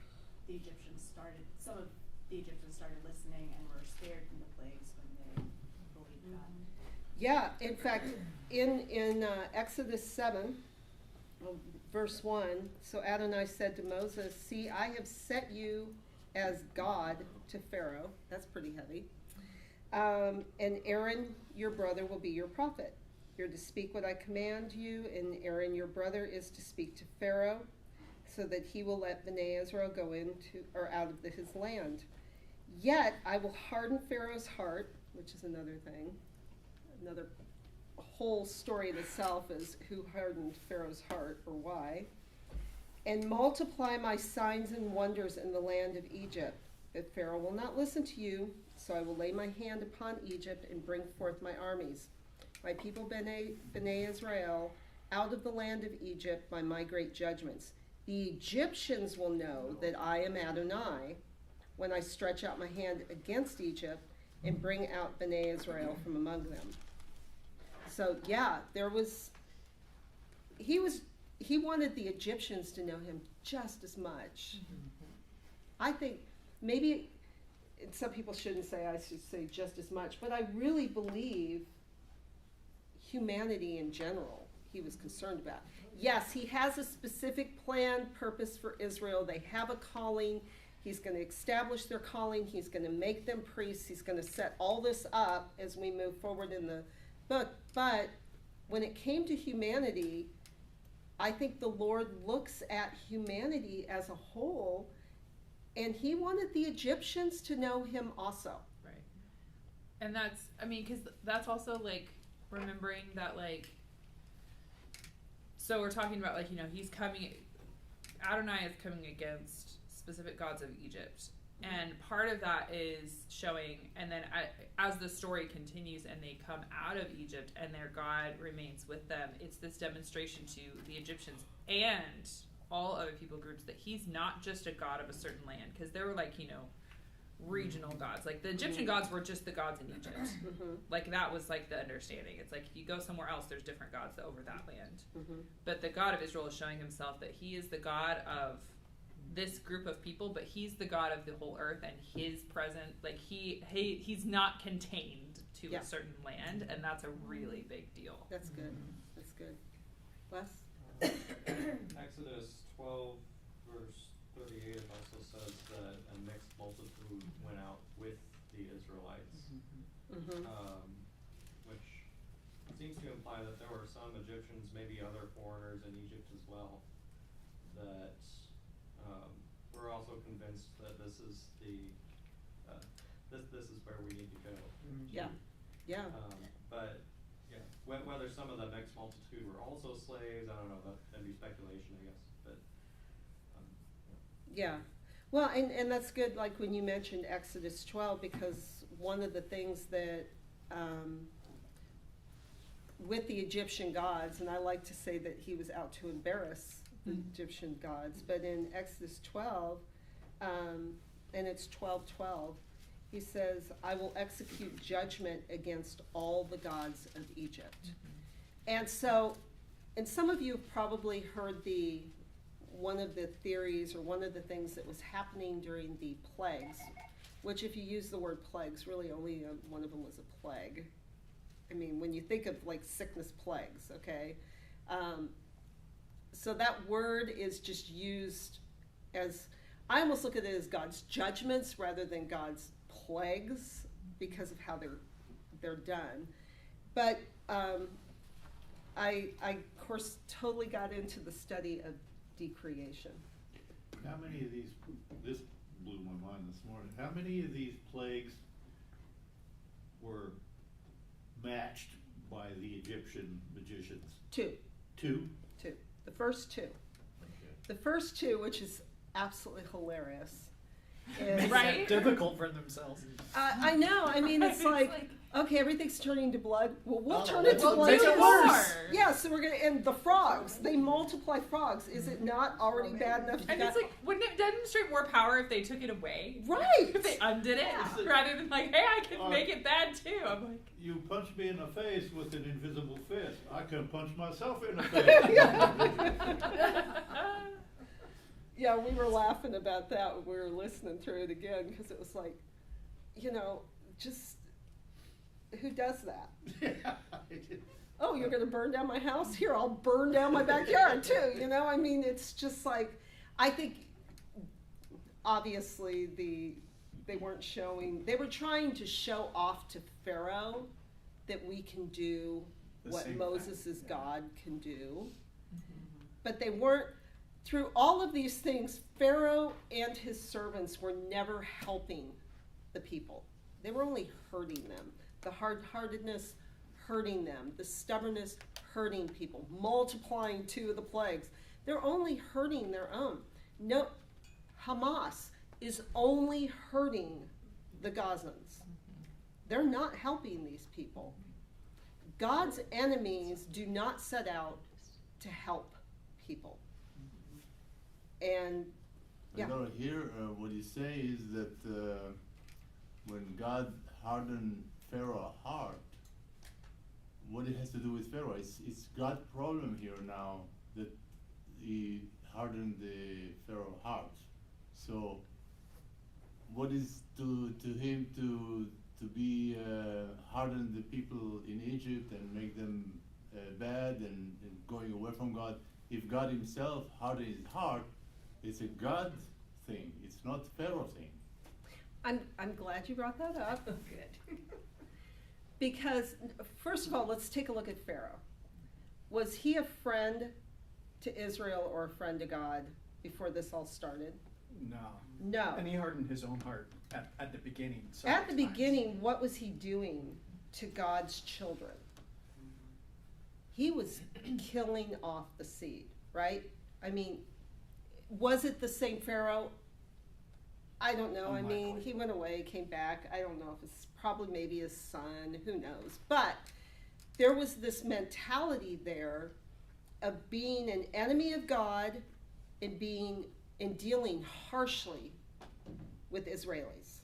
some of the Egyptians started listening and were spared from the plagues when they believed God.
Yeah, in fact, in Exodus 7, verse 1, so Adonai said to Moses, see, I have set you as God to Pharaoh. That's pretty heavy. And Aaron, your brother, will be your prophet. You're to speak what I command you, and Aaron, your brother, is to speak to Pharaoh, so that he will let Bnei Israel go into or out of his land. Yet I will harden Pharaoh's heart, which is another thing. Another whole story in itself is who hardened Pharaoh's heart or why. And multiply my signs and wonders in the land of Egypt. But Pharaoh will not listen to you, so I will lay my hand upon Egypt and bring forth my armies. My people Bnei Israel out of the land of Egypt by my great judgments. The Egyptians will know that I am Adonai when I stretch out my hand against Egypt and bring out Bnei Israel from among them. So yeah, he wanted the Egyptians to know him just as much. I think maybe some people shouldn't say, I should say just as much, but I really believe humanity in general he was concerned about. Yes, he has a specific plan, purpose for Israel. They have a calling. He's going to establish their calling. He's going to make them priests. He's going to set all this up as we move forward in the book. But when it came to humanity, I think the Lord looks at humanity as a whole, and he wanted the Egyptians to know him also.
Right. And that's, because that's also, remembering that, so we're talking about, he's coming, Adonai is coming against specific gods of Egypt. And part of that is showing, and then as the story continues and they come out of Egypt and their God remains with them, it's this demonstration to the Egyptians and all other people groups that he's not just a god of a certain land, because there were like, you know, regional gods. Like the Egyptian gods were just the gods in Egypt. Like that was like the understanding. It's like if you go somewhere else, there's different gods over that land. But the God of Israel is showing himself that he is the God of this group of people, but he's the God of the whole earth, and his present, like he's not contained to a certain land, and that's a really big deal.
That's good. That's good. Wes?
Exodus 12, verse 38 also says that a mixed multitude went out with the Israelites, which seems to imply that there were some Egyptians, maybe other foreigners in Egypt as well, that we're also convinced that this is the this is where we need to go.
Yeah.
But yeah, whether some of the mixed multitude were also slaves, I don't know. That'd be speculation, I guess. But
yeah. Well, and that's good. Like when you mentioned Exodus 12, because one of the things that with the Egyptian gods, and I like to say that he was out to embarrass the Egyptian gods, but in Exodus 12, and it's 12:12, he says, "I will execute judgment against all the gods of Egypt." And so, and some of you have probably heard one of the theories or one of the things that was happening during the plagues, which if you use the word plagues, really only one of them was a plague. I mean, when you think of like sickness plagues, okay? So that word is just used as, I almost look at it as God's judgments rather than God's plagues because of how they're done. But I of course totally got into the study of decreation.
How many of these, this blew my mind this morning, how many of these plagues were matched by the Egyptian magicians?
Two. The first two.
Okay.
The first two, which is absolutely hilarious. Is,
Right?
Difficult for themselves.
I know. I mean, it's like, okay, everything's turning to blood. Well, we'll turn it to
we'll
blood.
make it worse.
Yeah, so we're gonna, and the frogs, they multiply frogs. Is it not already bad enough?
And it's like, wouldn't it demonstrate more power if they took it away?
Right.
If they undid it,
Yeah.
rather than like, hey, I can make it bad too. I'm like,
You punch me in the face with an invisible fist. I can punch myself in the face.
Yeah, we were laughing about that when we were listening through it again, because it was like, you know, just who does that?
Yeah.
Oh, you're going to burn down my house? Here, I'll burn down my backyard too. You know, I mean, it's just like, I think obviously they weren't showing, they were trying to show off to Pharaoh that we can do
The
what
same
Moses'
thing, yeah.
God can do. But they weren't, through all of these things, Pharaoh and his servants were never helping the people. They were only hurting them. The hard-heartedness hurting them. The stubbornness hurting people. Multiplying two of the plagues. They're only hurting their own. No, Hamas is only hurting the Gazans. They're not helping these people. God's enemies do not set out to help people. And yeah.
Here, what you say is that when God hardened Pharaoh's heart, what it has to do with Pharaoh? It's God's problem here now that he hardened the Pharaoh heart. So, what is to him to be harden the people in Egypt and make them bad and going away from God? If God Himself hardened his heart, it's a God thing. It's not Pharaoh thing.
I'm glad you brought that up.
Good.
Because, first of all, let's take a look at Pharaoh. Was he a friend to Israel or a friend to God before this all started?
No.
No.
And he hardened his own heart at the beginning.
At the beginning, what was he doing to God's children? He was killing off the seed, right? I mean, Was it the same Pharaoh? I don't know. I mean,
Unlikely.
he went away, came back. I don't know if it's probably maybe his son, who knows. But there was this mentality there of being an enemy of God and dealing harshly with Israelis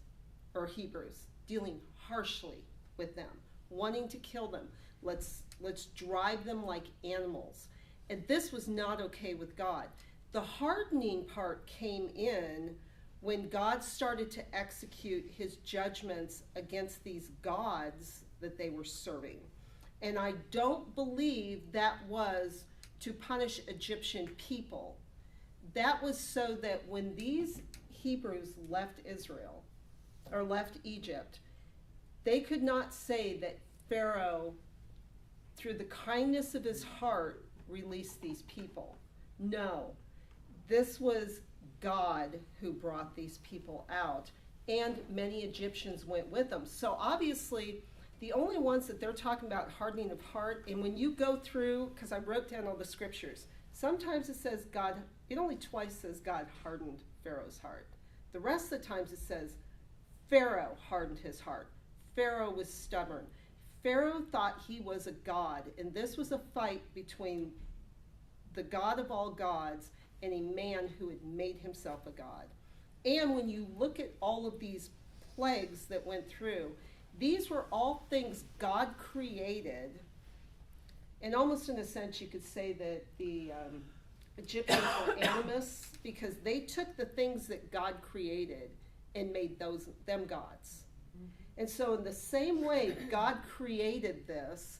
or Hebrews, dealing harshly with them, wanting to kill them. Let's drive them like animals. And this was not okay with God. The hardening part came in when God started to execute his judgments against these gods that they were serving. And I don't believe that was to punish Egyptian people. That was so that when these Hebrews left Israel, or left Egypt, they could not say that Pharaoh, through the kindness of his heart, released these people. No, this was God who brought these people out, and many Egyptians went with them. So obviously, the only ones that they're talking about hardening of heart, and when you go through, because I wrote down all the scriptures, sometimes it says God, it only twice says God hardened Pharaoh's heart. The rest of the times it says Pharaoh hardened his heart. Pharaoh was stubborn. Pharaoh thought he was a god, and this was a fight between the God of all gods and a man who had made himself a god. And when you look at all of these plagues that went through, these were all things God created. And almost in a sense, you could say that the Egyptians were animists, because they took the things that God created and made them gods. And so in the same way God created this,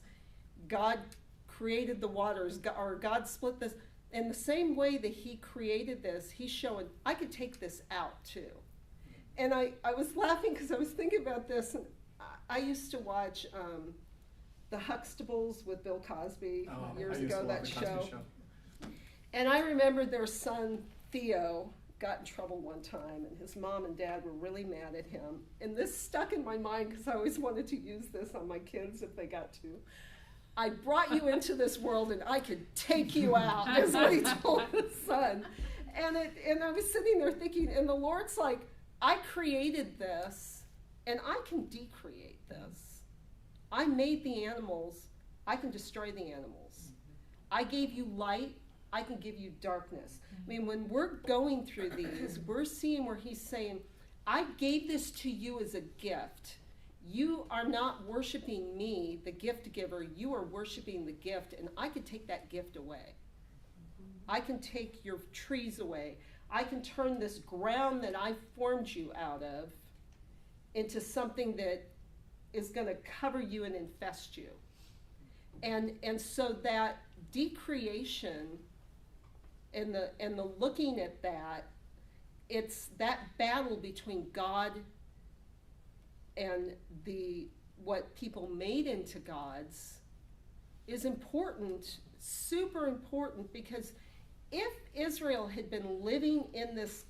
God created the waters, or God split this, in the same way that he created this, he's showing, I could take this out too. And I was laughing because I was thinking about this, and I used to watch the Huxtables with Bill Cosby years ago, that show. And I remember their son, Theo, got in trouble one time, and his mom and dad were really mad at him. And this stuck in my mind because I always wanted to use this on my kids if they got to. I brought you into this world and I could take you out, is what he told his son. And I was sitting there thinking, and the Lord's like, I created this, and I can decreate this. I made the animals, I can destroy the animals. I gave you light, I can give you darkness. I mean, when we're going through these, we're seeing where he's saying, I gave this to you as a gift. You are not worshiping me, the gift giver. You are worshiping the gift, and I can take that gift away. I can take your trees away. I can turn this ground that I formed you out of into something that is going to cover you and infest you. And so that decreation and the looking at that, it's that battle between God and what people made into gods is important, super important, because if Israel had been living in this,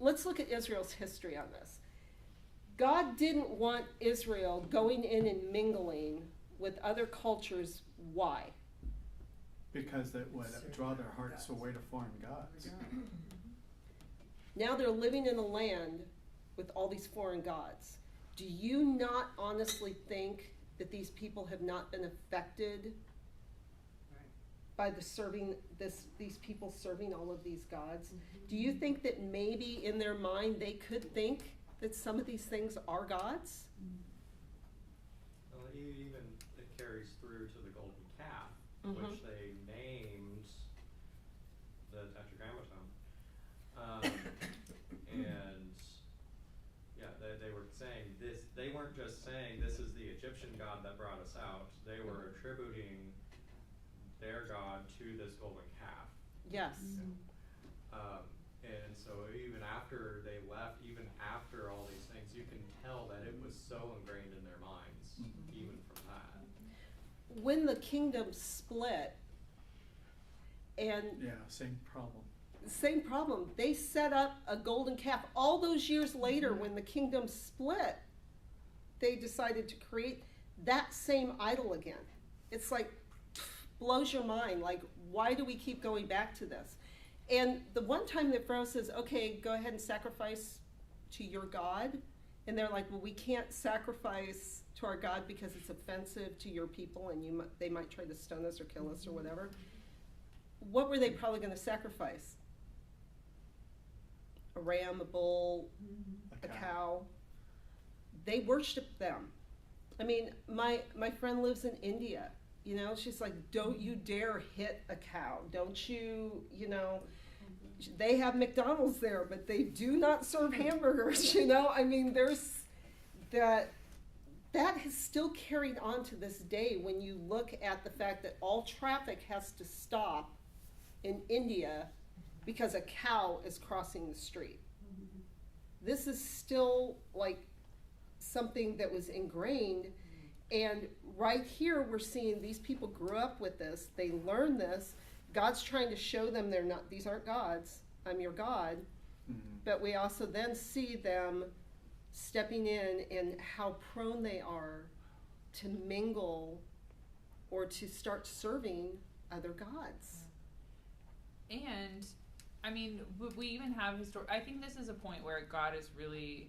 let's look at Israel's history on this. God didn't want Israel going in and mingling with other cultures. Why?
Because that would draw their hearts away to foreign gods.
Now they're living in a land with all these foreign gods. Do you not honestly think that these people have not been affected by these people serving all of these gods? Do you think that maybe in their mind they could think that some of these things are gods?
Well, even it carries through to the golden calf, which they named the Tetragrammaton. And yeah, they were saying this. They weren't just saying this is the Egyptian god that brought us out. They were attributing their god to this golden calf.
Yes.
And so even after they left, even after all these things, you can tell that it was so ingrained in their minds, even from that.
When the kingdom split, and
Yeah, same problem.
same problem, they set up a golden calf. All those years later, when the kingdom split, they decided to create that same idol again. It's like, blows your mind. Like, why do we keep going back to this? And the one time that Pharaoh says, okay, go ahead and sacrifice to your God, and they're like, well, we can't sacrifice to our God because it's offensive to your people, and they might try to stone us or kill us or whatever. What were they probably going to sacrifice? A ram, a bull, a cow. They worship them. I mean, my friend lives in India. You know, she's like, don't you dare hit a cow. Don't you, you know, they have McDonald's there, but they do not serve hamburgers, you know. I mean, there's that has still carried on to this day when you look at the fact that all traffic has to stop in India because a cow is crossing the street. This is still like something that was ingrained. And right here, we're seeing these people grew up with this. They learned this. God's trying to show them these aren't gods. I'm your God. Mm-hmm. But we also then see them stepping in and how prone they are to mingle or to start serving other gods.
And, I mean, we even have I think this is a point where God is really,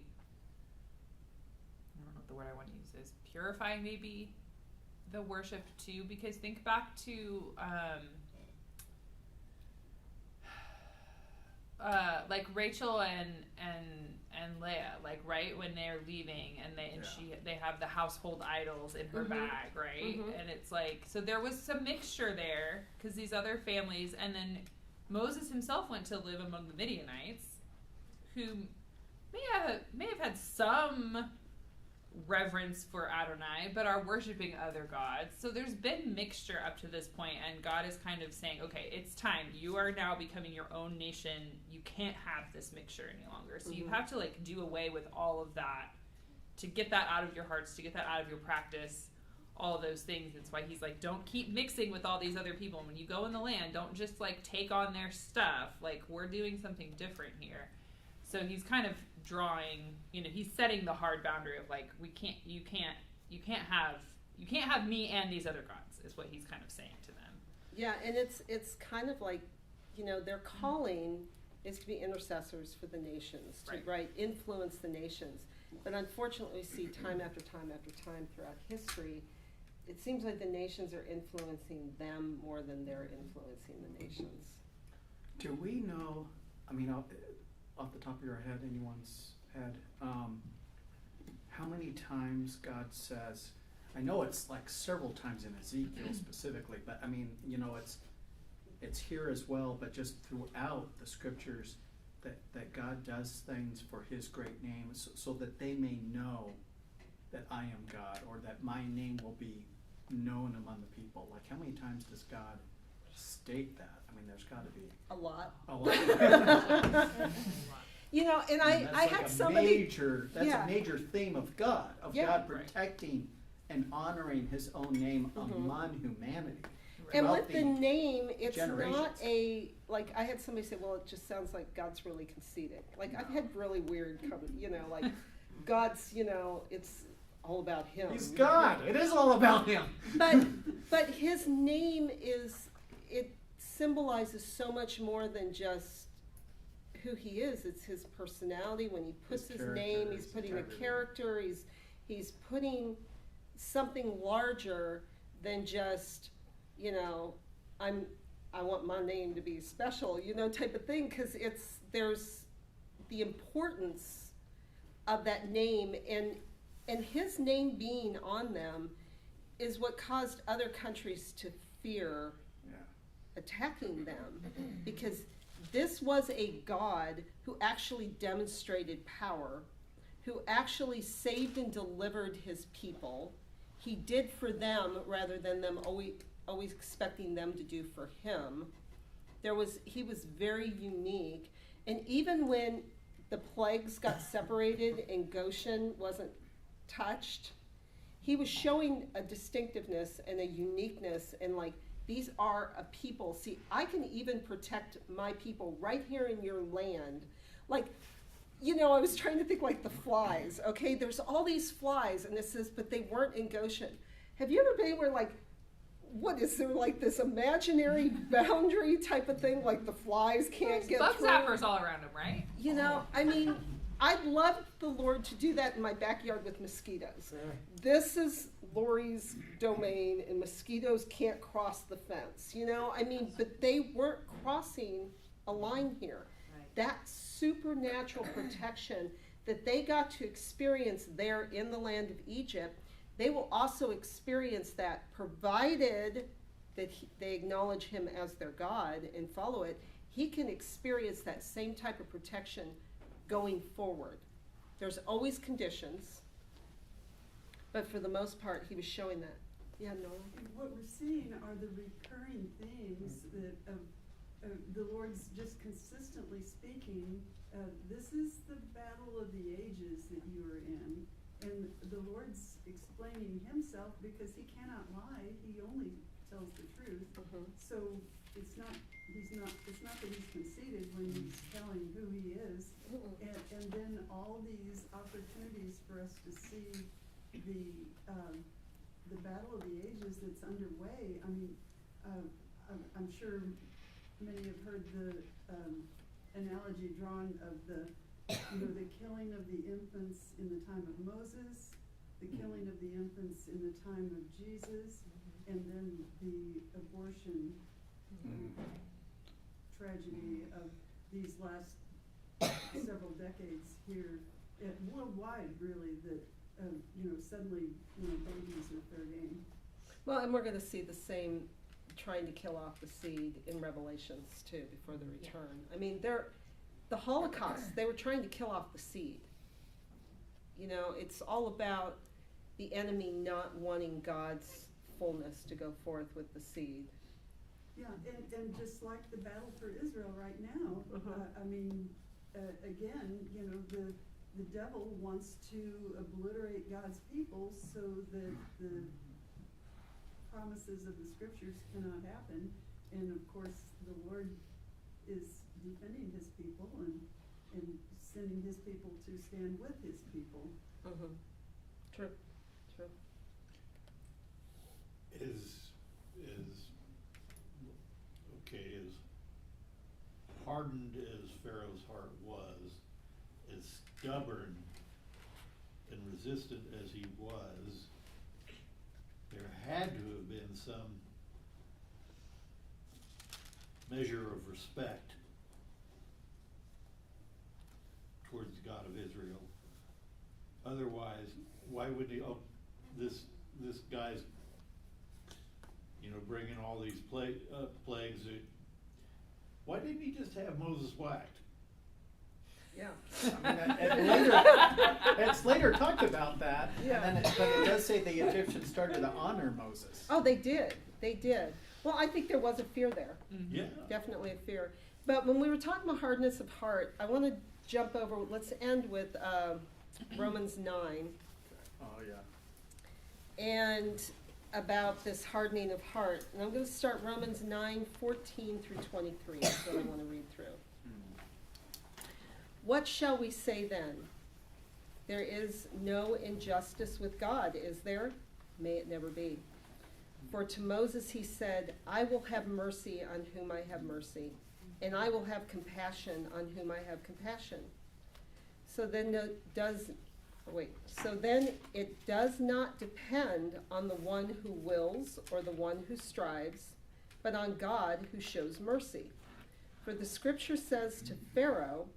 I don't know what the word I want to use is, purifying maybe the worship too, because think back to like Rachel and Leah, like right when they're leaving and they have the household idols in her bag, right? And it's like, so there was some mixture there because these other families, and then Moses himself went to live among the Midianites, who may have had some reverence for Adonai, but are worshiping other gods. So there's been mixture up to this point, and God is kind of saying, okay, it's time. You are now becoming your own nation. You can't have this mixture any longer. So you have to like do away with all of that to get that out of your hearts, to get that out of your practice, all of those things. That's why he's like, don't keep mixing with all these other people. And when you go in the land, don't just like take on their stuff. Like, we're doing something different here. So he's kind of drawing, you know, he's setting the hard boundary of like, you can't have me and these other gods, is what he's kind of saying to them.
Yeah, and it's kind of like, you know, their calling is to be intercessors for the nations, to influence the nations. But unfortunately, we see time after time after time throughout history, it seems like the nations are influencing them more than they're influencing the nations.
Do we know, I mean, off the top of your head, anyone's head, how many times God says, I know it's like several times in Ezekiel specifically, but I mean, you know, it's here as well, but just throughout the scriptures that God does things for his great name so that they may know that I am God, or that my name will be known among the people. Like, how many times does God state that? I mean, there's got to be
a lot.
A lot.
You know, and I had somebody.
That's a major theme of God, God protecting and honoring his own name among humanity.
And with the name, it's not like, I had somebody say, well, it just sounds like God's really conceited. Like, I've had really weird, you know, like, God's, you know, it's all about him.
He's God. It is all about him.
But his name it symbolizes so much more than just who he is. It's his personality. When he puts his name, he's putting a character. He's putting something larger than just, you know, I want my name to be special, you know, type of thing, because there's the importance of that name, and his name being on them is what caused other countries to fear attacking them, because this was a God who actually demonstrated power, who actually saved and delivered his people. He did for them rather than them always expecting them to do for him. He was very unique. And even when the plagues got separated and Goshen wasn't touched, he was showing a distinctiveness and a uniqueness, and like, these are a people. See, I can even protect my people right here in your land. Like, you know, I was trying to think like the flies, okay? There's all these flies, and it says, but they weren't in Goshen. Have you ever been where, like, what is there, like this imaginary boundary type of thing, like the flies can't get
Bug
through?
zappers all around him, right?
You know, I mean, I'd love the Lord to do that in my backyard with mosquitoes. This is Lori's domain, and mosquitoes can't cross the fence, you know? I mean, but they weren't crossing a line here.
Right.
That supernatural protection that they got to experience there in the land of Egypt, they will also experience that, provided that they acknowledge him as their God and follow it. He can experience that same type of protection going forward. There's always conditions, but for the most part, he was showing that. Yeah, Nola?
What we're seeing are the recurring themes that the Lord's just consistently speaking. This is the battle of the ages that you are in, and the Lord's explaining himself because he cannot lie. He only tells the truth. So it's not that he's conceited when he's telling who he is. And then all these opportunities for us to see the battle of the ages that's underway. I mean, I'm sure many have heard the analogy drawn of the killing of the infants in the time of Moses, the killing of the infants in the time of Jesus, and then the abortion tragedy of these last several decades here, worldwide really, that suddenly babies are fair game.
Well, and we're going to see the same trying to kill off the seed in Revelations too before the return. I mean, the Holocaust, they were trying to kill off the seed. You know, it's all about the enemy not wanting God's fullness to go forth with the seed.
Yeah, and just like the battle for Israel right now, I mean, again, the devil wants to obliterate God's people so that the promises of the scriptures cannot happen. And of course, the Lord is defending his people and sending his people to stand with his people.
True.
As hardened as Pharaoh's heart was, as stubborn and resistant as he was, there had to have been some measure of respect towards the God of Israel. Otherwise, why would he? Oh, this guy's, bringing all these plagues. Why didn't he just have Moses whacked?
Yeah.
It's later talked about that.
Yeah.
And then but it does say the Egyptians started to honor Moses.
Oh, they did. Well, I think there was a fear there.
Yeah.
Definitely a fear. But when we were talking about hardness of heart, I want to jump over, let's end with Romans 9.
Oh, yeah.
And about this hardening of heart. And I'm going to start Romans 9, 14 through 23. That's what I want to read through. What shall we say then? There is no injustice with God, is there? May it never be. For to Moses he said, I will have mercy on whom I have mercy, and I will have compassion on whom I have compassion. So then it does not depend on the one who wills or the one who strives, but on God who shows mercy. For the scripture says to Pharaoh,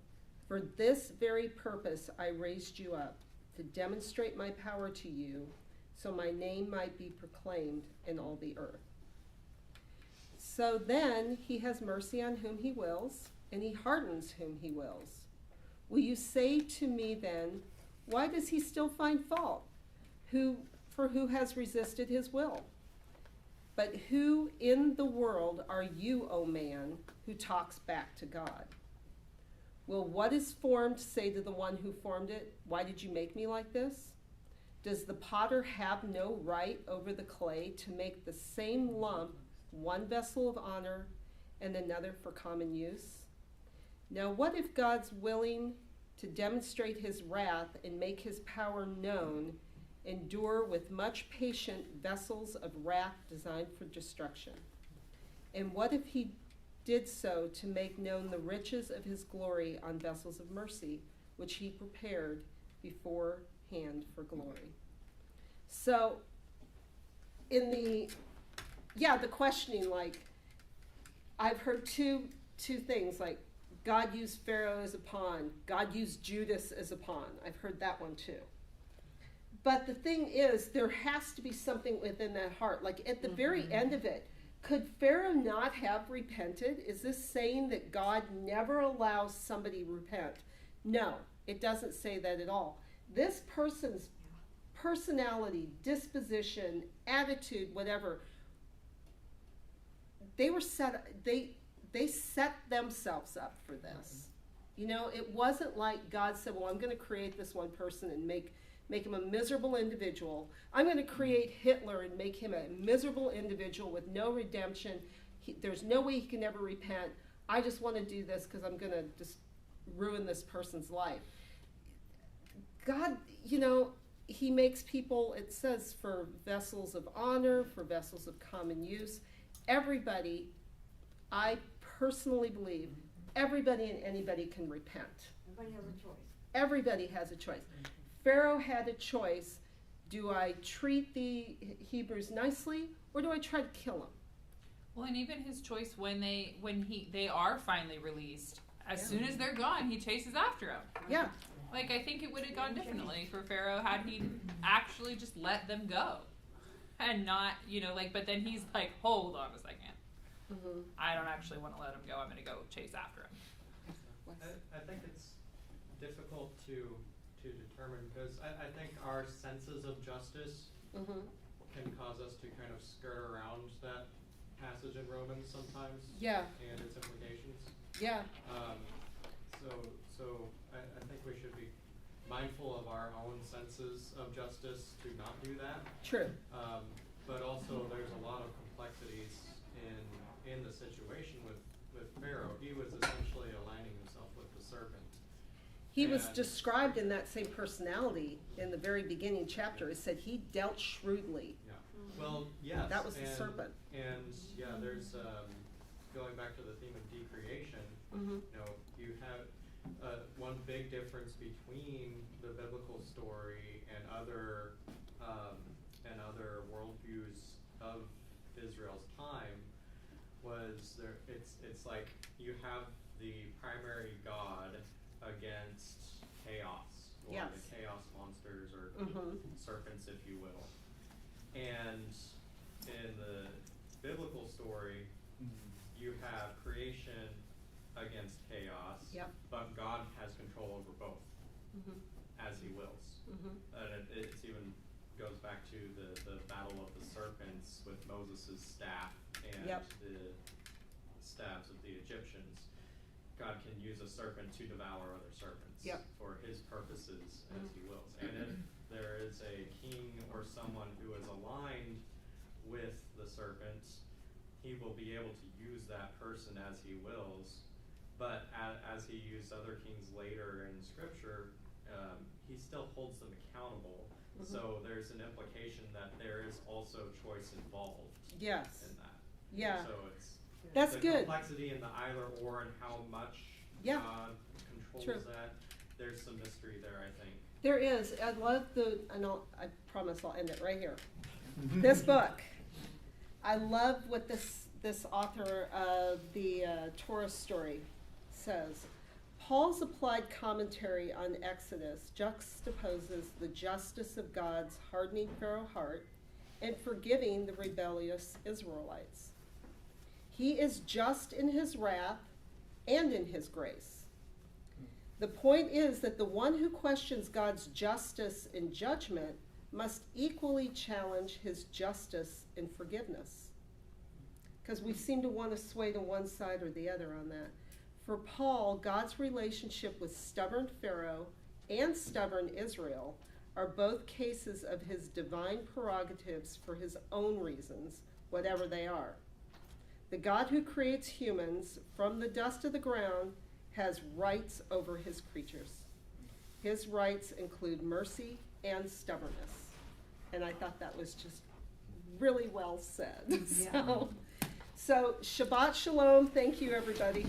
for this very purpose I raised you up, to demonstrate my power to you, so my name might be proclaimed in all the earth. So then he has mercy on whom he wills, and he hardens whom he wills. Will you say to me then, why does he still find fault? For who has resisted his will? But who in the world are you, O man, who talks back to God? Will what is formed say to the one who formed it, why did you make me like this? Does the potter have no right over the clay to make the same lump one vessel of honor and another for common use? Now what if God's willing to demonstrate his wrath and make his power known, endure with much patience vessels of wrath designed for destruction. And what if he did so to make known the riches of his glory on vessels of mercy, which he prepared beforehand for glory? So, the questioning, like, I've heard two things, like, God used Pharaoh as a pawn, God used Judas as a pawn. I've heard that one too. But the thing is, there has to be something within that heart. Like, at the very end of it, could Pharaoh not have repented? Is this saying that God never allows somebody to repent? No, it doesn't say that at all. This person's personality, disposition, attitude, whatever, they set themselves up for this. You know, it wasn't like God said, well, I'm going to create this one person and make him a miserable individual. I'm going to create Hitler and make him a miserable individual with no redemption. There's no way he can ever repent. I just want to do this because I'm going to just ruin this person's life. God, you know, he makes people, it says, for vessels of honor, for vessels of common use. Everybody, I personally believe, everybody and anybody can repent.
Everybody has a choice.
Everybody has a choice. Pharaoh had a choice. Do I treat the Hebrews nicely, or do I try to kill them?
Well, and even his choice when they are finally released, as soon as they're gone, he chases after them.
Yeah.
Like, I think it would have gone differently for Pharaoh had he actually just let them go. And not, you know, like, but then he's like, hold on a second. I don't actually want to let him go. I'm going to go chase after him.
I think it's difficult to determine because I think our senses of justice can cause us to kind of skirt around that passage in Romans sometimes.
Yeah.
And its implications.
Yeah.
So I think we should be mindful of our own senses of justice to not do that.
True.
But also there's a lot of complexities in the situation with Pharaoh. He was essentially aligning himself with the serpent.
He was described in that same personality in the very beginning chapter. It said he dealt shrewdly.
Yeah. Well, yes.
That was the serpent.
And yeah, there's going back to the theme of decreation. You know, you have one big difference between the biblical story and other worldviews of Israel's time was there. It's like you have the primary god against chaos, or the chaos monsters, or serpents, if you will. And in the biblical story, you have creation against chaos, but God has control over both as he wills. And it even goes back to the battle of the serpents with Moses' staff and the staves of the Egyptians. God can use a serpent to devour other serpents for his purposes as he wills. And if there is a king or someone who is aligned with the serpent, he will be able to use that person as he wills. But as he used other kings later in Scripture, he still holds them accountable. So there's an implication that there is also choice involved in that.
Yeah.
So it's
That's
the
good.
complexity in the either or and how much God controls that. There's some mystery there, I think.
There is. I love I promise I'll end it right here. This book. I love what this author of the Torah story says. Paul's applied commentary on Exodus juxtaposes the justice of God's hardening Pharaoh heart and forgiving the rebellious Israelites. He is just in his wrath and in his grace. The point is that the one who questions God's justice and judgment must equally challenge his justice and forgiveness. Because we seem to want to sway to one side or the other on that. For Paul, God's relationship with stubborn Pharaoh and stubborn Israel are both cases of his divine prerogatives for his own reasons, whatever they are. The God who creates humans from the dust of the ground has rights over his creatures. His rights include mercy and stubbornness. And I thought that was just really well said.
Yeah.
So Shabbat Shalom. Thank you, everybody.